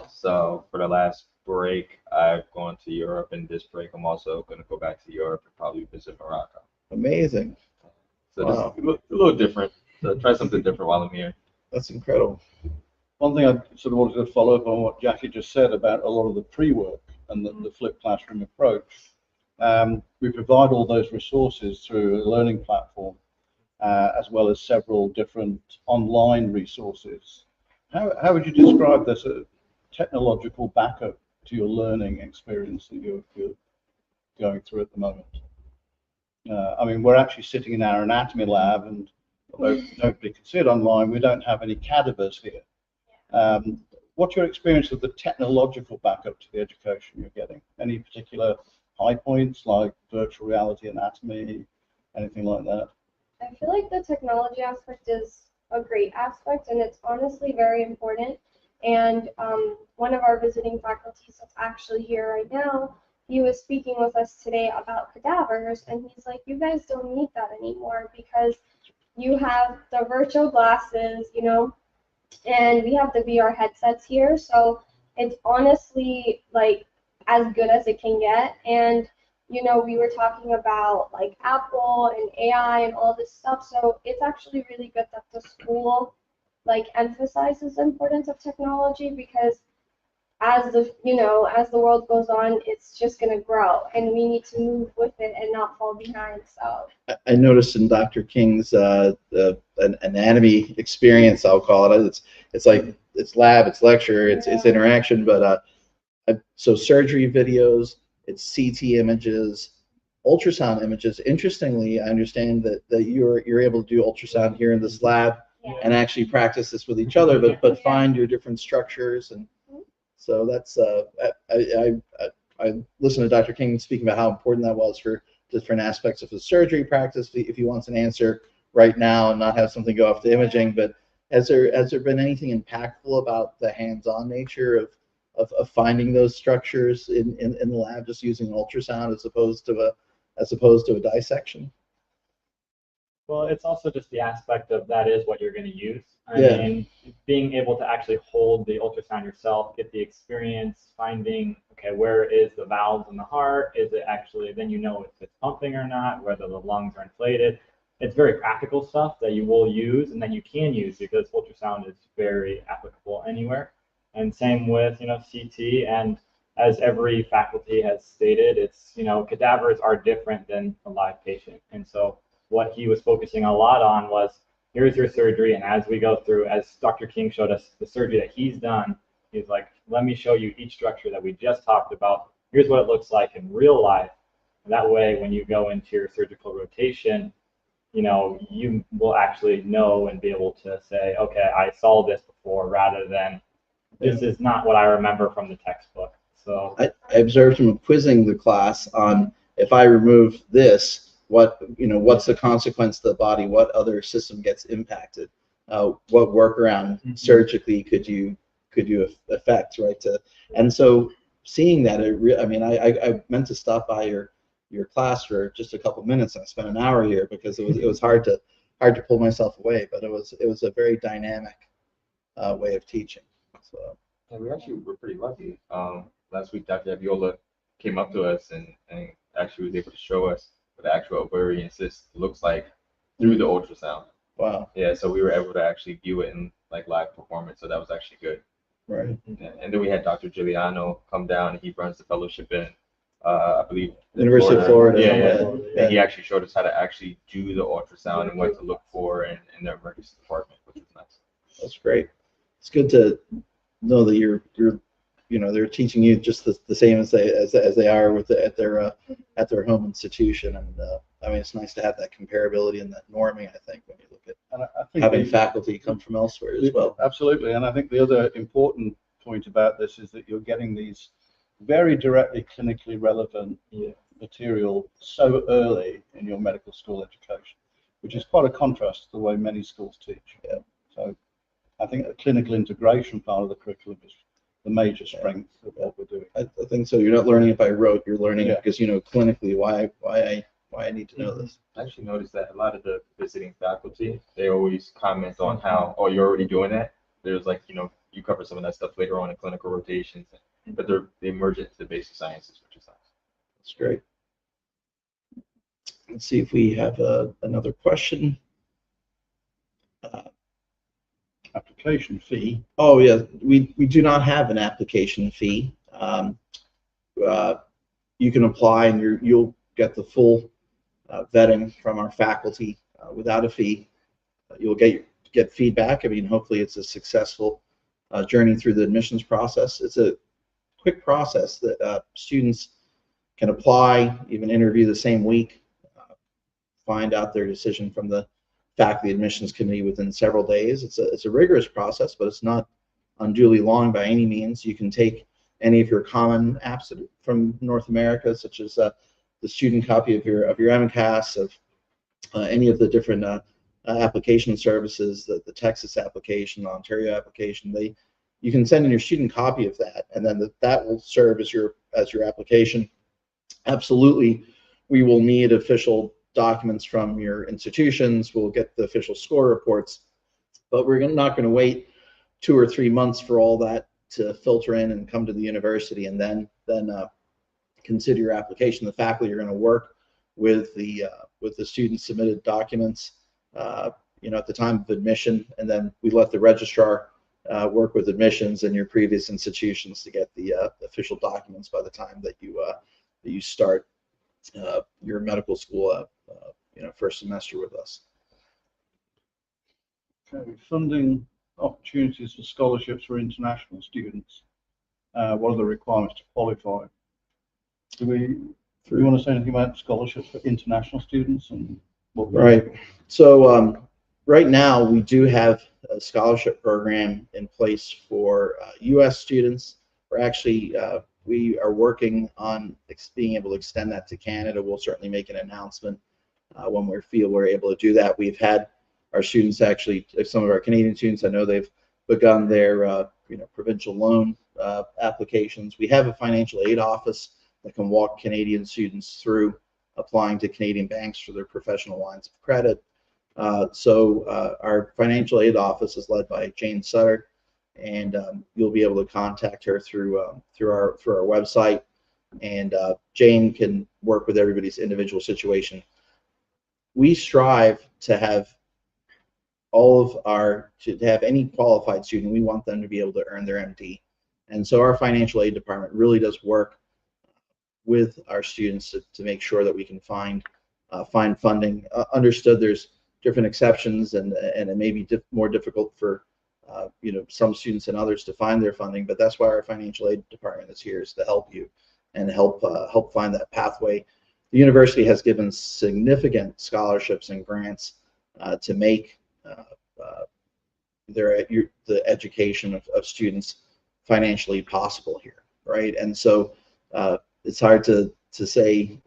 Speaker 3: So for the last break, I've gone to Europe, and this break, I'm also going to go back to Europe and probably visit Morocco.
Speaker 1: Amazing.
Speaker 3: So
Speaker 1: Wow.
Speaker 3: this is a little different. So try something different while I'm here.
Speaker 1: That's incredible.
Speaker 6: One thing I sort of wanted to follow up on what Jackie just said about a lot of the pre-work and the flipped classroom approach. We provide all those resources through a learning platform, as well as several different online resources. How would you describe this technological backup to your learning experience that you're going through at the moment? I mean, we're actually sitting in our anatomy lab, and although nobody can see it online, we don't have any cadavers here. What's your experience of the technological backup to the education you're getting? Any particular high points like virtual reality anatomy, anything like that?
Speaker 2: I feel like the technology aspect is a great aspect, and it's honestly very important. And one of our visiting faculties that's actually here right now, he was speaking with us today about cadavers, and he's like, you guys don't need that anymore because you have the virtual glasses, and we have the VR headsets here, so it's honestly like as good as it can get. And we were talking about like Apple and AI and all this stuff, so it's actually really good that the school like emphasizes the importance of technology, because as the world goes on, it's just going to grow, and we need to move with it and not fall behind. So
Speaker 1: I noticed in Dr. King's an anatomy experience, I'll call it. It's like it's lab, it's lecture, it's interaction, but so surgery videos, it's CT images, ultrasound images. Interestingly, I understand that you're able to do ultrasound here in this lab and actually practice this with each other, but find your different structures. And so that's I listened to Dr. King speaking about how important that was for different aspects of the surgery practice. If he wants an answer right now and not have something go off to imaging, but has there been anything impactful about the hands-on nature of finding those structures in the lab, just using ultrasound as opposed to a dissection?
Speaker 5: Well, it's also just the aspect of that is what you're going to use. I
Speaker 1: Yeah.
Speaker 5: mean, being able to actually hold the ultrasound yourself, get the experience, finding, okay, where is the valves in the heart? Is it actually, then if it's pumping or not, whether the lungs are inflated. It's very practical stuff that you will use and that you can use, because ultrasound is very applicable anywhere. And same with, CT, and as every faculty has stated, it's, cadavers are different than a live patient. And so what he was focusing a lot on was, here's your surgery, and as we go through, as Dr. King showed us the surgery that he's done, he's like, let me show you each structure that we just talked about. Here's what it looks like in real life. And that way, when you go into your surgical rotation, you will actually know and be able to say, okay, I saw this before, rather than this is not what I remember from the textbook. So
Speaker 1: I observed him quizzing the class on, if I remove this, what's the consequence to the body? What other system gets impacted? What workaround surgically could you affect, right? And so seeing that, I meant to stop by your class for just a couple minutes, and I spent an hour here because it was hard to pull myself away, but it was a very dynamic way of teaching. So
Speaker 3: yeah, we actually were pretty lucky. Last week, Dr. Aviola came up to us and actually was able to show us what the actual ovarian cyst looks like through the ultrasound.
Speaker 1: Wow.
Speaker 3: Yeah, so we were able to actually view it in like live performance, so that was actually good.
Speaker 1: Right.
Speaker 3: Yeah, and then we had Dr. Giuliano come down, and he runs the fellowship in I believe
Speaker 1: University of Florida.
Speaker 3: Yeah. And he actually showed us how to actually do the ultrasound and what to look for in the emergency department, which was nice.
Speaker 1: That's great. It's good to know that you're they're teaching you just the same as they are at their home institution, and I mean, it's nice to have that comparability and that norming. I think when you look at
Speaker 6: I think
Speaker 1: having faculty come from elsewhere as well.
Speaker 6: Absolutely, and I think the other important point about this is that you're getting these very directly clinically relevant material so early in your medical school education, which is quite a contrast to the way many schools teach.
Speaker 1: Yeah.
Speaker 6: So I think the clinical integration part of the curriculum is the major strength of what we're doing.
Speaker 1: I think so. You're not learning it by rote. You're learning it
Speaker 6: Yeah.
Speaker 1: because you know clinically why I need to know this.
Speaker 3: I actually noticed that a lot of the visiting faculty, they always comment on how, oh, you're already doing that. There's like, you cover some of that stuff later on in clinical rotations, but they merge it to the basic sciences, which is nice.
Speaker 1: That's great. Let's see if we have another question.
Speaker 6: Application fee.
Speaker 1: Oh yeah, we do not have an application fee. You can apply and you'll get the full vetting from our faculty without a fee. You'll get feedback. I mean, hopefully it's a successful journey through the admissions process. It's a quick process that students can apply, even interview the same week, find out their decision from the faculty admissions committee within several days. It's a rigorous process, but it's not unduly long by any means. You can take any of your common apps from North America, such as the student copy of your MCAS, of any of the different application services, the Texas application, the Ontario application. You can send in your student copy of that, and then that will serve as your application. Absolutely, we will need official documents from your institutions. We'll get the official score reports, but we're not going to wait 2 or 3 months for all that to filter in and come to the university, and then consider your application. The faculty are going to work with the student submitted documents, at the time of admission, and then we let the registrar work with admissions in your previous institutions to get the official documents by the time that you start your medical school first semester with us.
Speaker 6: Okay, funding opportunities for scholarships for international students. What are the requirements to qualify? Do you want to say anything about scholarships for international students and what?
Speaker 1: Right. So right now we do have a scholarship program in place for U.S. students. We are working on being able to extend that to Canada. We'll certainly make an announcement when we feel we're able to do that. We've had our students, actually, some of our Canadian students, I know they've begun their provincial loan applications. We have a financial aid office that can walk Canadian students through applying to Canadian banks for their professional lines of credit. So our financial aid office is led by Jane Sutter, and you'll be able to contact her through our website, and Jane can work with everybody's individual situation. We strive to have to have any qualified student, we want them to be able to earn their MD, and so our financial aid department really does work with our students to make sure that we can find funding. Understood, there's different exceptions, and it may be more difficult for some students and others to find their funding, but that's why our financial aid department is here, is to help you and help find that pathway. The university has given significant scholarships and grants to make the education of students financially possible here, right? And so it's hard to say,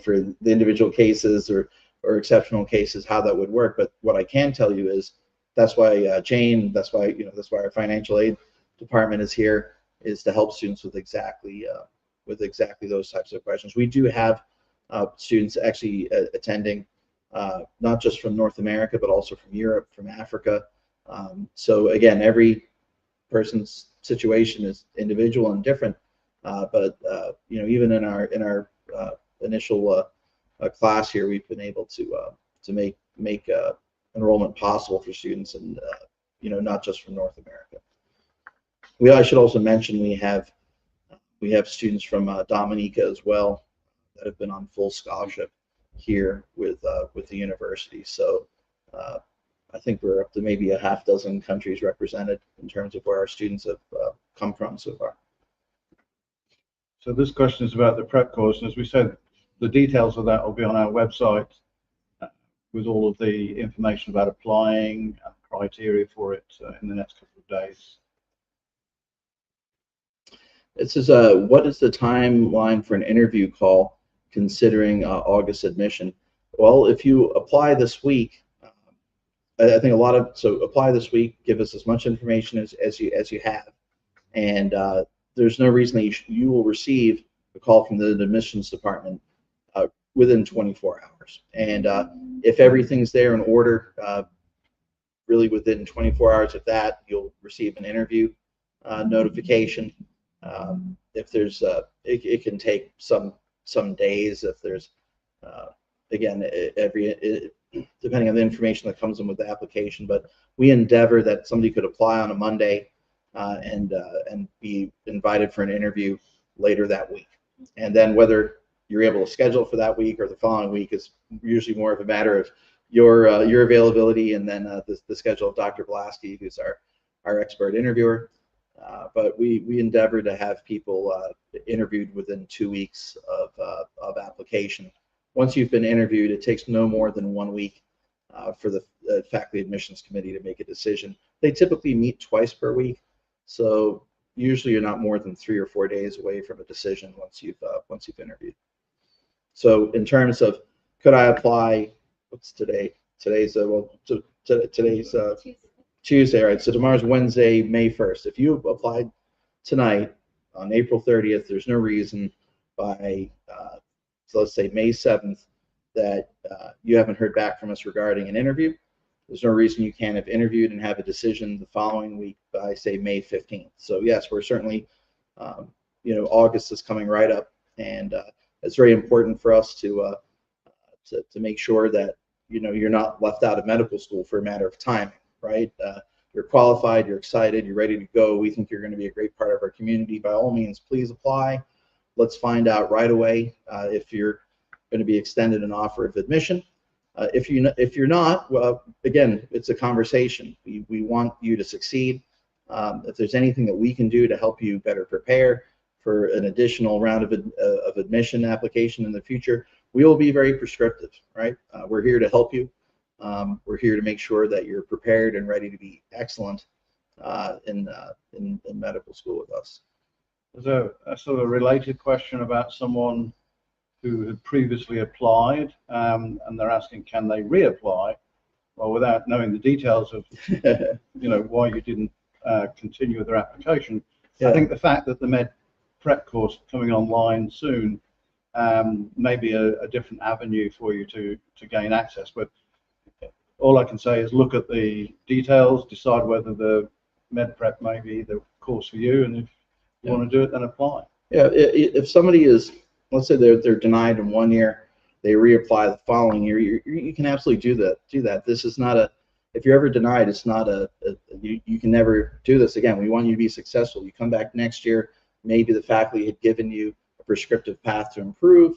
Speaker 1: for the individual cases or exceptional cases how that would work, but what I can tell you is that's why Jane, that's why our financial aid department is here, is to help students with exactly those types of questions. We do have students actually attending, not just from North America, but also from Europe, from Africa. So again, every person's situation is individual and different, but even in our initial class here, we've been able to make enrollment possible for students, and not just from North America. I should also mention we have We have students from Dominica as well that have been on full scholarship here with the university. So I think we're up to maybe a half dozen countries represented in terms of where our students have come from so far.
Speaker 6: So this question is about the prep course, and as we said, the details of that will be on our website with all of the information about applying and criteria for it in the next couple of days.
Speaker 1: It says, what is the timeline for an interview call considering August admission? Well, if you apply this week, I think apply this week, give us as much information as you have, and there's no reason that you will receive a call from the admissions department within 24 hours. And if everything's there in order, really within 24 hours of that, you'll receive an interview notification. If there's, it can take some days. If there's, again, depending on the information that comes in with the application, but we endeavor that somebody could apply on a Monday and be invited for an interview later that week. And then whether you're able to schedule for that week or the following week is usually more of a matter of your availability and then the schedule of Dr. Blasky, who's our expert interviewer. But we endeavor to have people interviewed within 2 weeks of application. Once you've been interviewed, it takes no more than 1 week for the faculty admissions committee to make a decision. They typically meet twice per week, so usually you're not more than 3 or 4 days away from a decision once you've interviewed. So in terms of could I apply? What's today? Today's Tuesday, right? So tomorrow's Wednesday, May 1st. If you applied tonight on April 30th, there's no reason by so let's say May 7th that you haven't heard back from us regarding an interview. There's no reason you can't have interviewed and have a decision the following week by, say, May 15th. So yes, we're certainly, August is coming right up, and it's very important for us to make sure that you're not left out of medical school for a matter of timing, right? You're qualified, you're excited, you're ready to go. We think you're going to be a great part of our community. By all means, please apply. Let's find out right away if you're going to be extended an offer of admission. If you're not, well, again, it's a conversation. We want you to succeed. If there's anything that we can do to help you better prepare for an additional round of admission application in the future, we will be very prescriptive, right? We're here to help you. We're here to make sure that you're prepared and ready to be excellent in medical school with us.
Speaker 6: There's a sort of related question about someone who had previously applied, and they're asking, can they reapply? Well, without knowing the details of, why you didn't continue with their application, yeah. I think the fact that the med prep course coming online soon may be a different avenue for you to gain access. But all I can say is look at the details, decide whether the med prep may be the course for you, and if you want to do it, then apply.
Speaker 1: Yeah, if somebody is, let's say they're denied in 1 year, they reapply the following year, you can absolutely do that. This is not if you're ever denied, it's not you can never do this again. We want you to be successful. You come back next year, maybe the faculty had given you a prescriptive path to improve.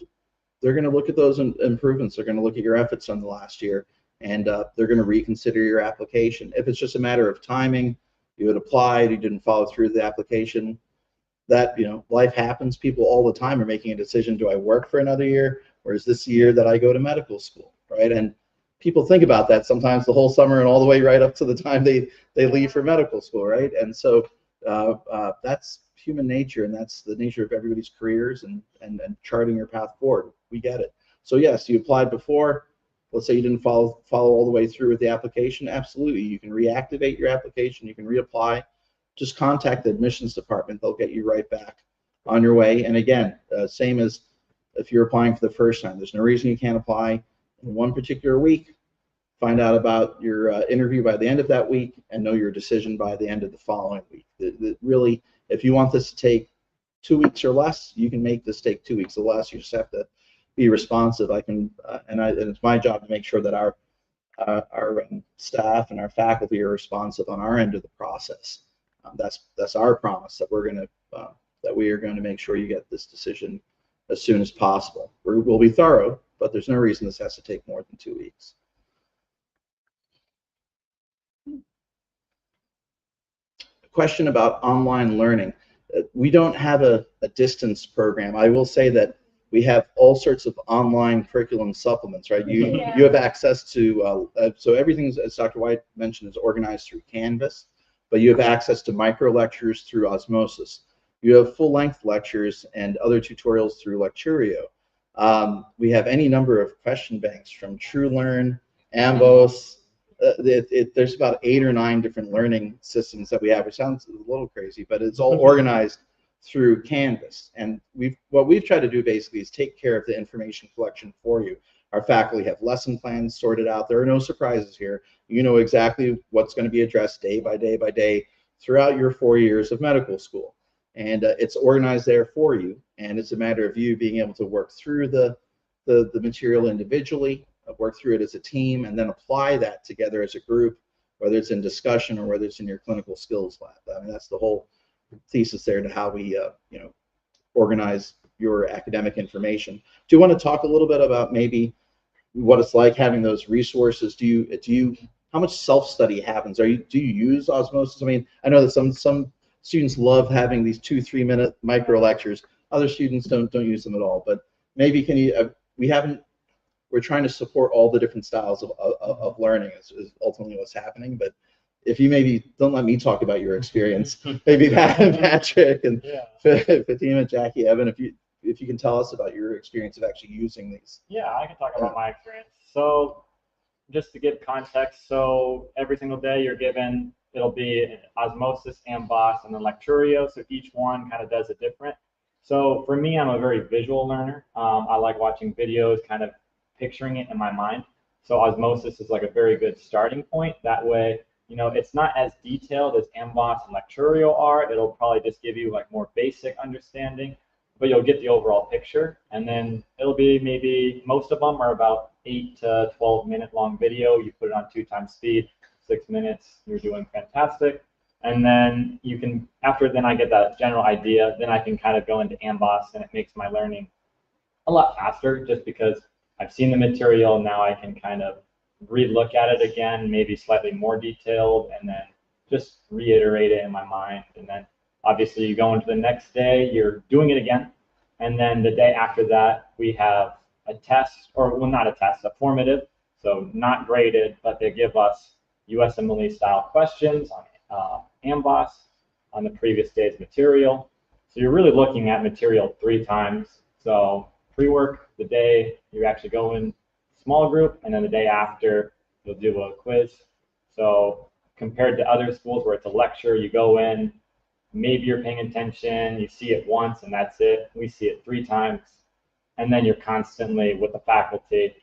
Speaker 1: They're going to look at those improvements. They're going to look at your efforts on the last year, and they're going to reconsider your application. If it's just a matter of timing, you had applied, you didn't follow through the application, that life happens. People all the time are making a decision: do I work for another year, or is this the year that I go to medical school, right? And people think about that sometimes the whole summer and all the way right up to the time they leave for medical school, right? And so that's human nature, and that's the nature of everybody's careers and charting your path forward. We get it. So yes, you applied before. Let's say you didn't follow all the way through with the application. Absolutely, you can reactivate your application. You can reapply. Just contact the admissions department. They'll get you right back on your way. And again, same as if you're applying for the first time. There's no reason you can't apply in one particular week. Find out about your interview by the end of that week and know your decision by the end of the following week. Really, if you want this to take 2 weeks or less, you can make this take 2 weeks or less. You just have to be responsive. And it's my job to make sure that our staff and our faculty are responsive on our end of the process. That's our promise, that we're going to that we are going to make sure you get this decision as soon as possible. We'll be thorough, but there's no reason this has to take more than 2 weeks. Question about online learning. We don't have a distance program. I will say that we have all sorts of online curriculum supplements, right? You have access to, so everything, as Dr. White mentioned, is organized through Canvas, but you have access to micro lectures through Osmosis. You have full-length lectures and other tutorials through Lecturio. We have any number of question banks from TrueLearn, Ambos. There's about 8 or 9 different learning systems that we have. It sounds a little crazy, but it's all organized through Canvas. And what we've tried to do basically is take care of the information collection for you. Our faculty have lesson plans sorted out. There are no surprises here. You know exactly what's going to be addressed day by day by day throughout your 4 years of medical school. And it's organized there for you. And it's a matter of you being able to work through the material individually, work through it as a team, and then apply that together as a group, whether it's in discussion or whether it's in your clinical skills lab. I mean, that's the whole thesis there to how we organize your academic information. Do you want to talk a little bit about maybe what it's like having those resources? How much self-study happens? Do you use Osmosis? I mean, I know that some students love having these 2-3 minute micro lectures. Other students don't use them at all. But maybe can you? We're trying to support all the different styles of learning is ultimately what's happening. But if you maybe don't let me talk about your experience, maybe Patrick and Fatima, Jackie, Evan, if you can tell us about your experience of actually using these.
Speaker 5: Yeah, I can talk about my experience. So just to give context, so every single day you're given, it'll be Osmosis, Ambos, and then Lecturio. So each one kind of does it different. So for me, I'm a very visual learner. I like watching videos, kind of picturing it in my mind. So Osmosis is like a very good starting point. That way, it's not as detailed as Ambos and Lecturio are. It'll probably just give you like more basic understanding, but you'll get the overall picture. And then it'll be maybe, most of them are about 8 to 12 minute long video. You put it on 2 times speed, 6 minutes, you're doing fantastic. And then you can, then I get that general idea, then I can kind of go into Ambos, and it makes my learning a lot faster just because I've seen the material. Now I can kind of re-look at it again, maybe slightly more detailed, and then just reiterate it in my mind. And then obviously you go into the next day, you're doing it again. And then the day after that, we have a test, or well, not a test, a formative. So not graded, but they give us USMLE style questions on Ambos on the previous day's material. So you're really looking at material 3 times. So pre-work, the day you actually go in small group, and then the day after you'll do a quiz. So compared to other schools where it's a lecture, you go in, maybe you're paying attention, you see it once and that's it. We see it 3 times, and then you're constantly with the faculty.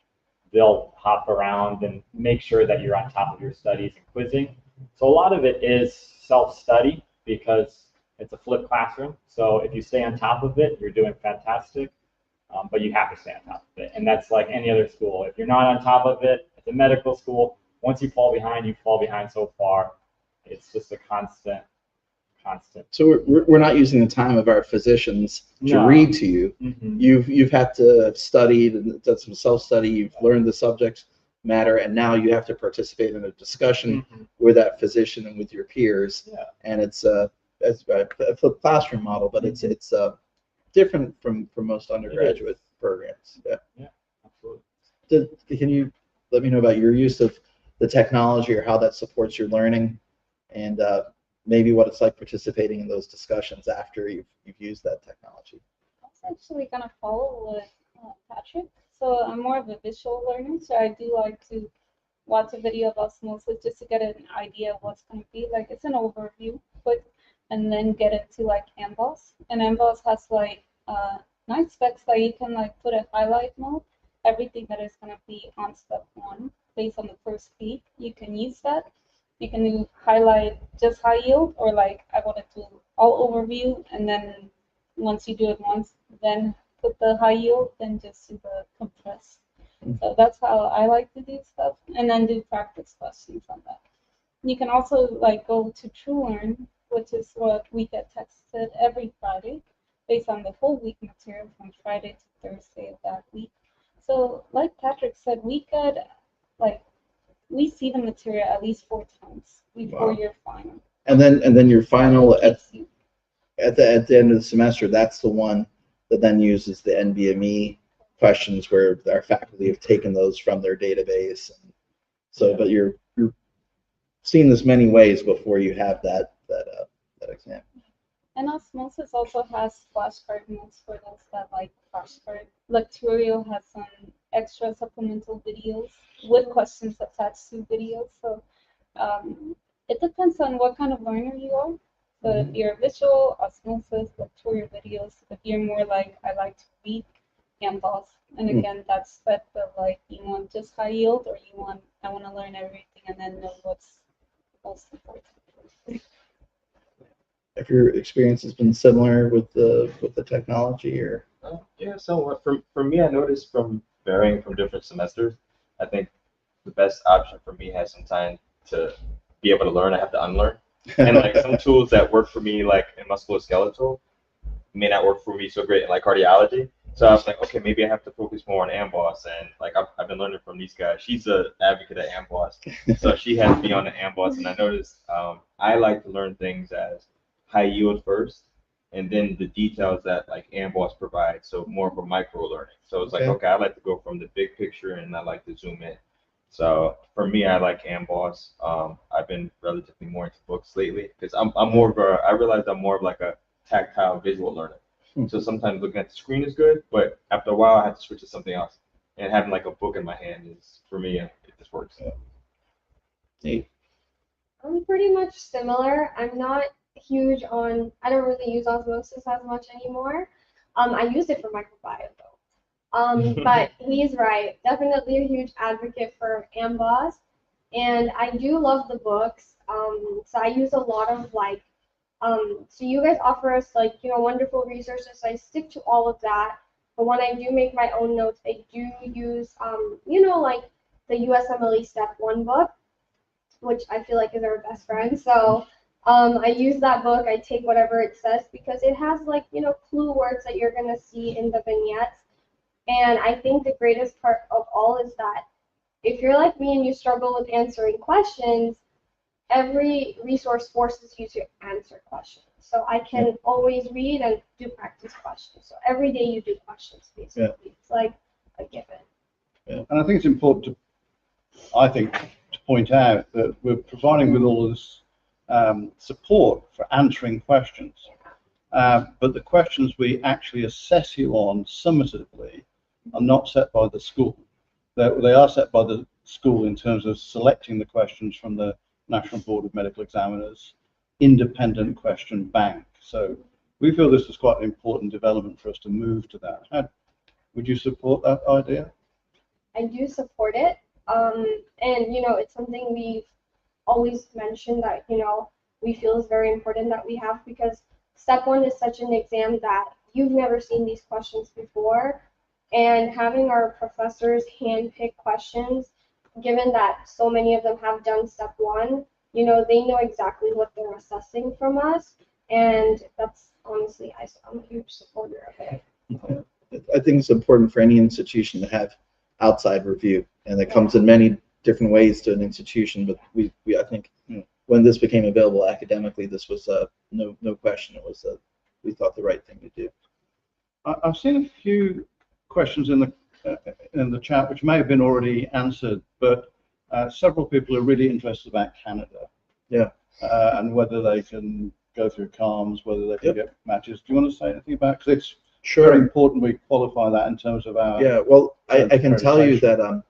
Speaker 5: They'll hop around and make sure that you're on top of your studies and quizzing. So a lot of it is self-study because it's a flipped classroom. So if you stay on top of it, you're doing fantastic. But you have to stay on top of it. And that's like any other school. If you're not on top of it, it's a medical school. Once you fall behind so far. It's just a constant.
Speaker 1: So we're not using the time of our physicians to read to you.
Speaker 5: Mm-hmm.
Speaker 1: You've had to have studied and done some self-study. You've learned the subject matter, and now you have to participate in a discussion with that physician and with your peers.
Speaker 5: Yeah.
Speaker 1: And it's a flipped classroom model, but it's different from most undergraduate programs.
Speaker 5: Yeah, absolutely.
Speaker 1: Can you let me know about your use of the technology or how that supports your learning, and maybe what it's like participating in those discussions after you've used that technology?
Speaker 4: I was actually going to follow with Patrick. So I'm more of a visual learner, so I do like to watch a video of Osmosis just to get an idea of what's going to be. Like, it's an overview, but and then get it to like Ambos. And Ambos has like nice specs that you can like put a highlight mode. Everything that is going to be on step 1 based on the first peak, you can use that. You can do highlight just high yield, or like I want to do all overview, and then once you do it once, then put the high yield, then just do the compress. So that's how I like to do stuff, and then do practice questions on that. You can also like go to TrueLearn, which is what we get texted every Friday. based on the whole week material from Friday to Thursday of that week. So like Patrick said, we could, like, we see the material at least 4 times before
Speaker 1: Wow.
Speaker 4: your final.
Speaker 1: And then your final at
Speaker 4: Keeps you-
Speaker 1: the end of the semester, that's the one that then uses the NBME questions where our faculty have taken those from their database. So, but you're seeing this many ways before you have that exam.
Speaker 4: And Osmosis also has flashcard notes for those that like flashcard. Lectorial has some extra supplemental videos with questions attached to videos. So it depends on what kind of learner you are. So if you're visual, Osmosis, lectorial videos. If you're more like, I like to read, Canvas. And again, that's that of like, you want just high yield, or you want, I want to learn everything and then know what's most important.
Speaker 1: If your experience has been similar with the technology, or
Speaker 3: Yeah, so for me, I noticed from varying from different semesters, I think the best option for me has some time to be able to learn. I have to unlearn. And like some tools that work for me, like in musculoskeletal, may not work for me so great in like cardiology. So I was like, okay, maybe I have to focus more on AMBOSS, and like I've been learning from these guys. She's an advocate at AMBOSS, so she has me on the AMBOSS, and I noticed I like to learn things as high yield first, and then the details that like AMBOSS provides, so more for micro learning. So it's like, okay, I like to go from the big picture, and I like to zoom in. So for me, I like AMBOSS. I've been relatively more into books lately because I'm more of a, I realized I'm more of like a tactile visual learner. So sometimes looking at the screen is good, but after a while I have to switch to something else. And having like a book in my hand is, for me, it just works.
Speaker 1: Hey.
Speaker 2: I'm pretty much similar. I'm not huge on, I don't really use Osmosis as much anymore. I used it for microbiome though. But he's right. Definitely a huge advocate for AMBOSS. And I do love the books. So I use a lot of like, so you guys offer us like, wonderful resources. I stick to all of that. But when I do make my own notes, I do use, like the USMLE Step 1 book, which I feel like is our best friend. So I use that book. I take whatever it says because it has like, clue words that you're going to see in the vignettes. And I think the greatest part of all is that if you're like me and you struggle with answering questions, every resource forces you to answer questions. So I can always read and do practice questions. So every day you do questions, basically. Yeah. It's like a given.
Speaker 6: Yeah. And I think it's important to point out that we're providing with all this support for answering questions. But the questions we actually assess you on summatively are not set by the school. They are set by the school in terms of selecting the questions from the National Board of Medical Examiners independent question bank. So we feel this is quite an important development for us to move to that. Would you support that idea?
Speaker 2: I do support it. And, it's something we've always mentioned that, we feel is very important that we have, because Step 1 is such an exam that you've never seen these questions before. And having our professors handpick questions, given that so many of them have done Step 1, they know exactly what they're assessing from us. And that's honestly, I'm a huge supporter of it.
Speaker 1: I think it's important for any institution to have outside review, and it comes in many different ways to an institution. But we I think when this became available academically, this was no question. It was we thought the right thing to do.
Speaker 6: I've seen a few questions in the chat which may have been already answered, but several people are really interested about Canada.
Speaker 1: Yeah.
Speaker 6: And whether they can go through CARMS, whether they can get matches. Do you want to say anything about it? Because it's very important we qualify that in terms of our.
Speaker 1: Yeah, well, I can tell you that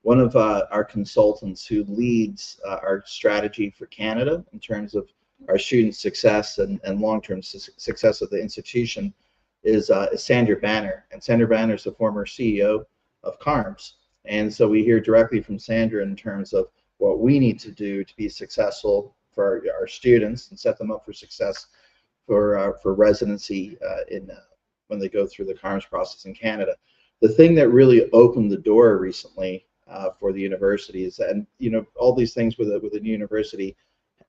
Speaker 1: one of our consultants who leads our strategy for Canada in terms of our student success and long-term success of the institution is Sandra Banner. And Sandra Banner is the former CEO of CARMS. And so we hear directly from Sandra in terms of what we need to do to be successful for our students and set them up for success for residency when they go through the CARMS process in Canada. The thing that really opened the door recently for the universities, and all these things with a new university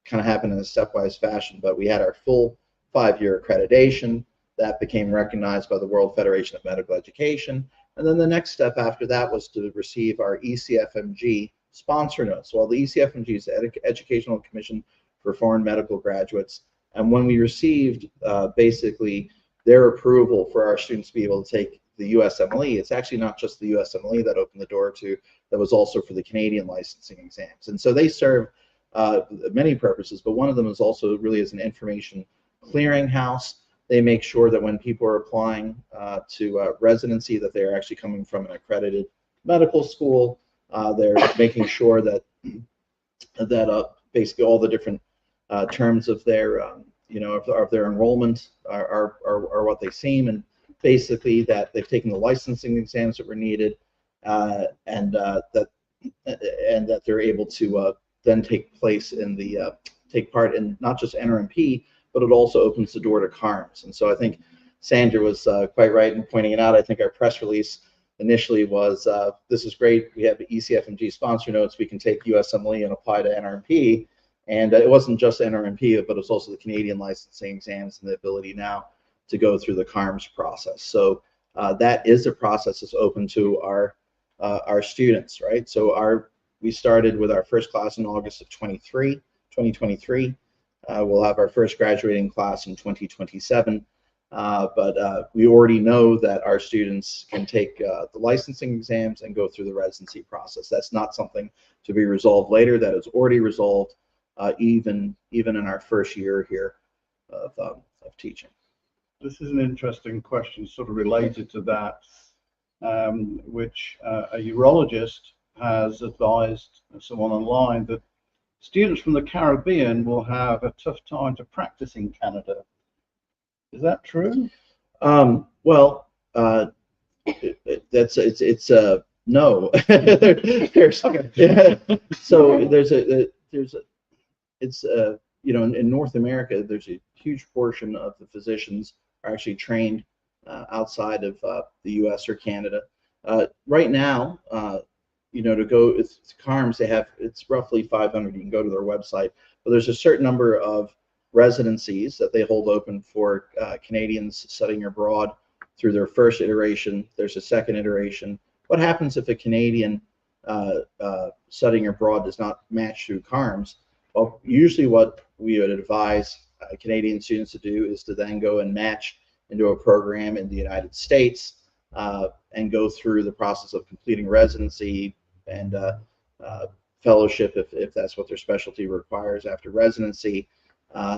Speaker 1: kind of happen in a stepwise fashion, but we had our full 5-year accreditation. that became recognized by the World Federation of Medical Education. And then the next step after that was to receive our ECFMG sponsor notes. Well, the ECFMG is the Educational Commission for Foreign Medical Graduates. And when we received basically their approval for our students to be able to take the USMLE, it's actually not just the USMLE that opened the door to, that was also for the Canadian licensing exams. And so they serve many purposes, but one of them is also really as an information clearinghouse. They make sure that when people are applying to residency, that they're actually coming from an accredited medical school. They're making sure that basically all the different terms of their of their enrollment are what they seem, and basically that they've taken the licensing exams that were needed, and that they're able to then take part in not just NRMP, but it also opens the door to CARMS. And so I think Sandra was quite right in pointing it out. I think our press release initially was, this is great, we have the ECFMG sponsor notes, we can take USMLE and apply to NRMP. And it wasn't just NRMP, but it's also the Canadian licensing exams and the ability now to go through the CARMS process. So that is a process that's open to our students, right? So we started with our first class in August of 2023. We'll have our first graduating class in 2027. But we already know that our students can take the licensing exams and go through the residency process. That's not something to be resolved later. That is already resolved even in our first year here of teaching.
Speaker 6: This is an interesting question, sort of related to that, which a urologist has advised someone online that students from the Caribbean will have a tough time to practice in Canada. Is that true?
Speaker 1: Well, it's no. There's
Speaker 6: Okay.
Speaker 1: Yeah. So it's in North America, there's a huge portion of the physicians are actually trained outside of the U.S. or Canada. Right now, to go with CARMS, it's roughly 500. You can go to their website, but there's a certain number of residencies that they hold open for Canadians studying abroad through their first iteration. There's a second iteration. What happens if a Canadian studying abroad does not match through CARMS? Well, usually what we would advise Canadian students to do is to then go and match into a program in the United States and go through the process of completing residency and fellowship if that's what their specialty requires after residency.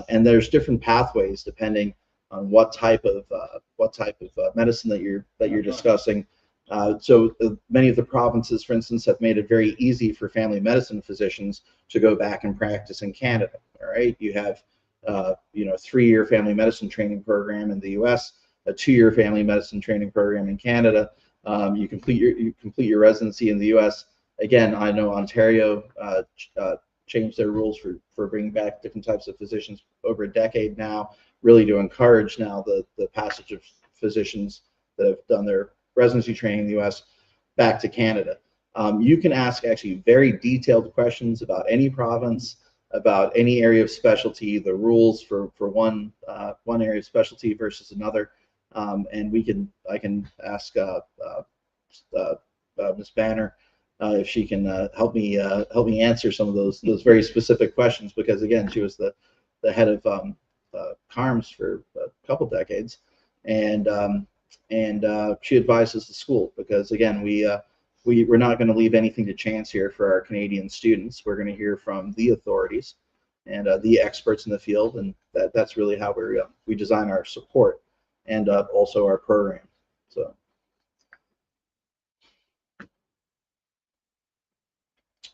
Speaker 1: And there's different pathways depending on what type of medicine that you're discussing. So many of the provinces, for instance, have made it very easy for family medicine physicians to go back and practice in Canada. All right, you have a 3-year family medicine training program in the U.S., a 2-year family medicine training program in Canada. You complete your residency in the U.S. Again, I know Ontario changed their rules for bringing back different types of physicians over a decade now, really to encourage now the passage of physicians that have done their residency training in the U.S. back to Canada. You can ask actually very detailed questions about any province, about any area of specialty, the rules for one area of specialty versus another, and I can ask Ms. Banner if she can help me answer some of those very specific questions, because again, she was the head of CARMS for a couple decades, and she advises the school, because again, we're not going to leave anything to chance here for our Canadian students. We're going to hear from the authorities and the experts in the field, and that's really how we design our support and also our program. So.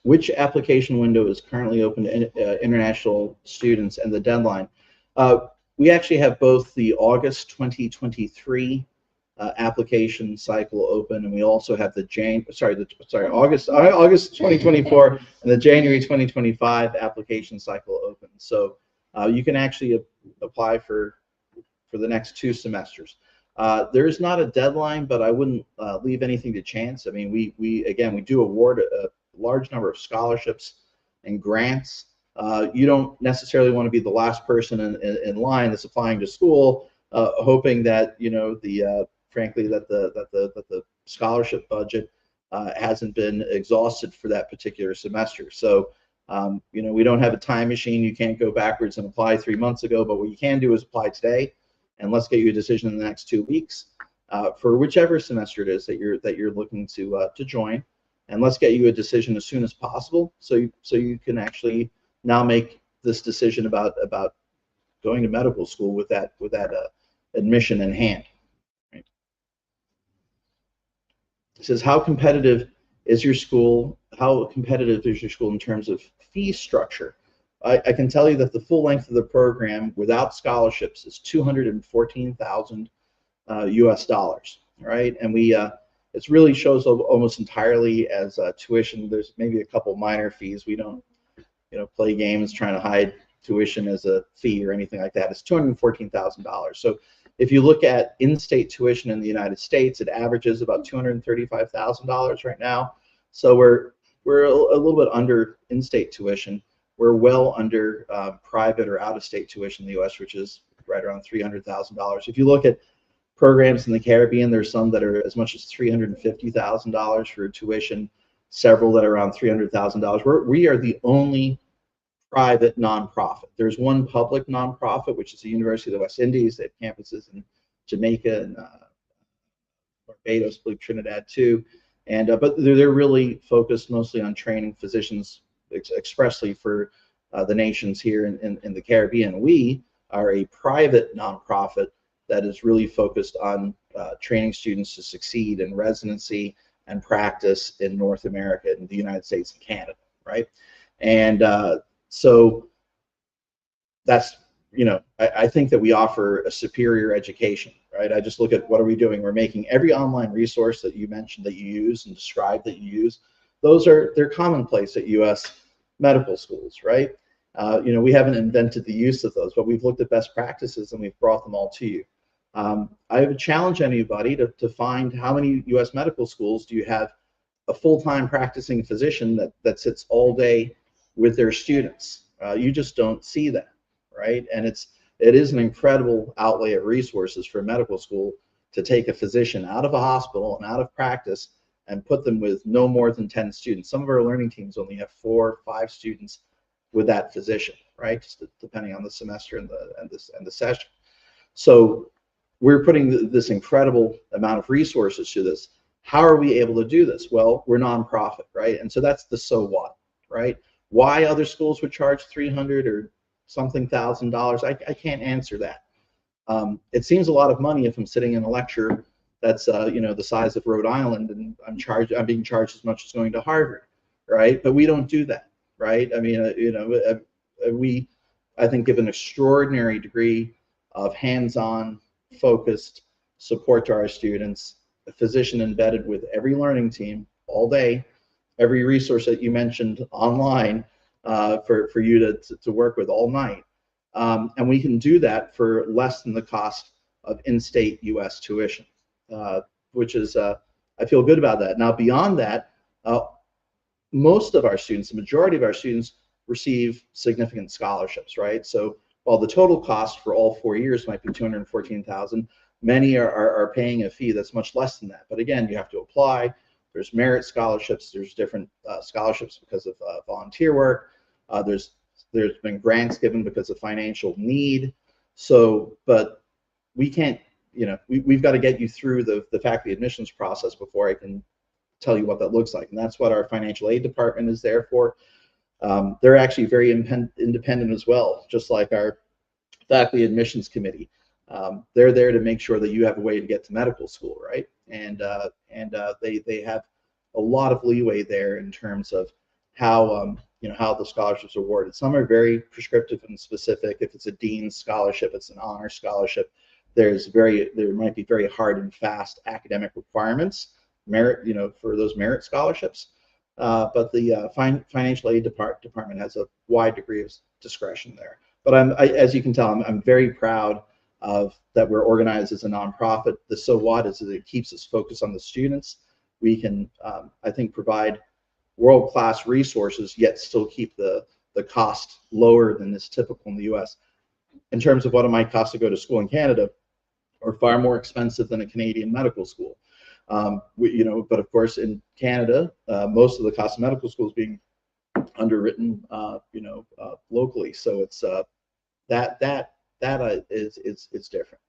Speaker 1: Which application window is currently open to international students and the deadline? We actually have both the August 2023 application cycle open, and we also have the August 2024 and the January 2025 application cycle open. So you can actually apply for the next 2 semesters. There is not a deadline, but I wouldn't leave anything to chance. I mean, we do award a large number of scholarships and grants. You don't necessarily want to be the last person in line that's applying to school hoping that frankly that the scholarship budget hasn't been exhausted for that particular semester. So we don't have a time machine. You can't go backwards and apply 3 months ago, but what you can do is apply today, and let's get you a decision in the next 2 weeks for whichever semester it is that you're looking to join, and let's get you a decision as soon as possible, so you can actually now make this decision about going to medical school with that admission in hand. Right? It says, how competitive is your school? How competitive is your school in terms of fee structure? I can tell you that the full length of the program without scholarships is $214,000 US dollars, right? And it really shows almost entirely as tuition. There's maybe a couple minor fees. We don't play games trying to hide tuition as a fee or anything like that. It's $214,000. So if you look at in-state tuition in the United States, it averages about $235,000 right now. So we're a little bit under in-state tuition. We're well under private or out-of-state tuition in the U.S., which is right around $300,000. If you look at programs in the Caribbean, there's some that are as much as $350,000 for tuition, several that are around $300,000. We are the only private nonprofit. There's one public nonprofit, which is the University of the West Indies. They have campuses in Jamaica and Barbados, I believe Trinidad too. And but they're really focused mostly on training physicians expressly for the nations here in the Caribbean. We are a private nonprofit that is really focused on training students to succeed in residency and practice in North America, in the United States and Canada, right? And so that's, I think that we offer a superior education, right? I just look at what are we doing? We're making every online resource that you mentioned that you use and described that you use, they're commonplace at U.S. medical schools, right? We haven't invented the use of those, but we've looked at best practices and we've brought them all to you. I would challenge anybody to find how many U.S. medical schools do you have a full-time practicing physician that sits all day with their students. You just don't see that, right? And it is an incredible outlay of resources for a medical school to take a physician out of a hospital and out of practice and put them with no more than 10 students. Some of our learning teams only have 4 or 5 students with that physician, right? Just depending on the semester and the session. So we're putting this incredible amount of resources to this. How are we able to do this? Well, we're nonprofit, right? And so that's the so what, right? Why other schools would charge $300 or something $1,000, I can't answer that. It seems a lot of money if I'm sitting in a lecture that's the size of Rhode Island and I'm being charged as much as going to Harvard, right? But we don't do that, right? I mean, we I think give an extraordinary degree of hands-on, focused support to our students, a physician embedded with every learning team all day, every resource that you mentioned online for you to work with all night. And we can do that for less than the cost of in-state U.S. tuition, which is, I feel good about that. Now, beyond that, most of our students, the majority of our students, receive significant scholarships, right? So while the total cost for all 4 years might be $214,000, many are paying a fee that's much less than that. But again, you have to apply. There's merit scholarships. There's different scholarships because of volunteer work. There's been grants given because of financial need. So, but we can't, we've got to get you through the faculty admissions process before I can tell you what that looks like. And that's what our financial aid department is there for. They're actually very independent as well, just like our faculty admissions committee. They're there to make sure that you have a way to get to medical school, right? And they have a lot of leeway there in terms of how how the scholarships are awarded. Some are very prescriptive and specific. If it's a dean's scholarship, it's an honor scholarship. There might be very hard and fast academic requirements, merit, for those merit scholarships. But the financial aid department has a wide degree of discretion there. But as you can tell, I'm very proud of that we're organized as a nonprofit. The so what is that it keeps us focused on the students. We can, I think, provide world-class resources, yet still keep the cost lower than is typical in the U.S. In terms of what it might cost to go to school in Canada, or far more expensive than a Canadian medical school. But of course in Canada, most of the cost of medical schools being underwritten, locally. So it's that is different.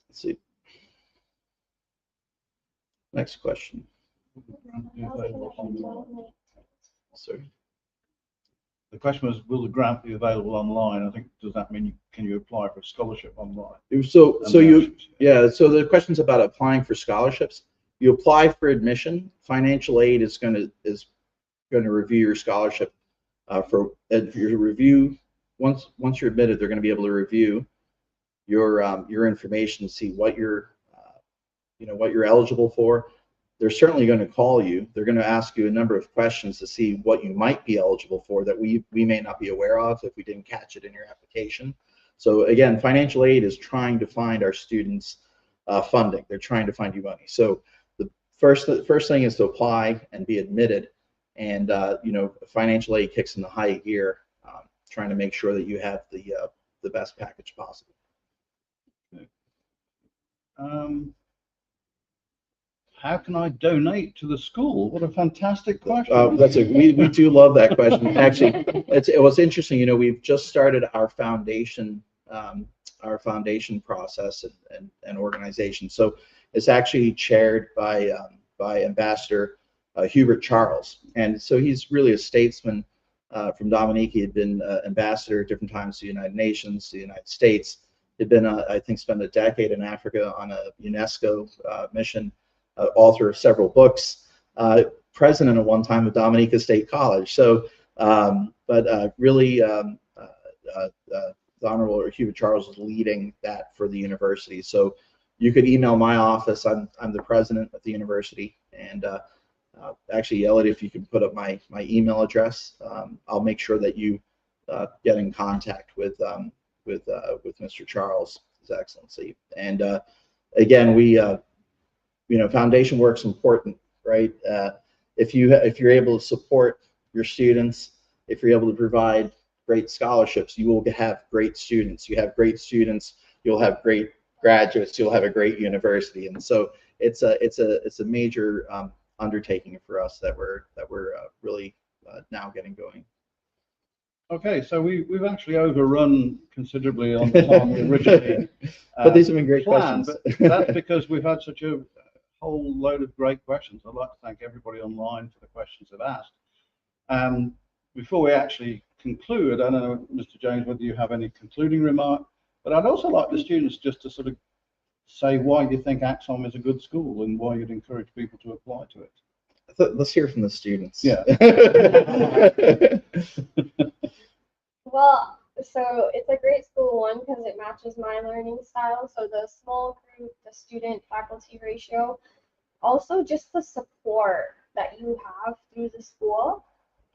Speaker 1: Let's see. Next question. Sorry.
Speaker 6: The question was, will the grant be available online? I think, does that mean can you apply for a scholarship online?
Speaker 1: So the question's about applying for scholarships. You apply for admission. Financial aid is going to review your scholarship. For your review, once you're admitted, they're going to be able to review your information to see what you're eligible for. They're certainly going to call you. They're going to ask you a number of questions to see what you might be eligible for that we may not be aware of if we didn't catch it in your application. So again, financial aid is trying to find our students funding. They're trying to find you money. So the first thing is to apply and be admitted, and financial aid kicks in the high gear, trying to make sure that you have the best package possible.
Speaker 6: Okay. How can I donate to the school? What a fantastic question.
Speaker 1: We do love that question. Actually, it was interesting. We've just started our foundation process and organization. So it's actually chaired by Ambassador Hubert Charles, and so he's really a statesman from Dominica. He had been ambassador at different times to the United Nations, the United States. He'd been, I think, spent a decade in Africa on a UNESCO mission. Author of several books, president at one time of Dominica State College. So, really, the Honorable Hubert Charles is leading that for the university. So, you could email my office. I'm the president of the university, and actually, Elliot, if you can put up my email address, I'll make sure that you get in contact with Mr. Charles, His Excellency. And again, we. Foundation work's important, right? If you're able to support your students, if you're able to provide great scholarships, you will have great students. You have great students, you'll have great graduates, you'll have a great university, and so it's a major undertaking for us that we're really now getting going.
Speaker 6: Okay, so we've actually overrun considerably on the time we originally
Speaker 1: but these have been great
Speaker 6: planned,
Speaker 1: questions.
Speaker 6: but that's because we've had such a whole load of great questions. I'd like to thank everybody online for the questions they've asked. Before we actually conclude, I don't know, Mr. James, whether you have any concluding remark, but I'd also like the students just to sort of say why you think Axon is a good school and why you'd encourage people to apply to it.
Speaker 1: Let's hear from the students.
Speaker 6: Yeah.
Speaker 2: Well, so it's a great school, one, because it matches my learning style. So the small group, the student-faculty ratio, also just the support that you have through the school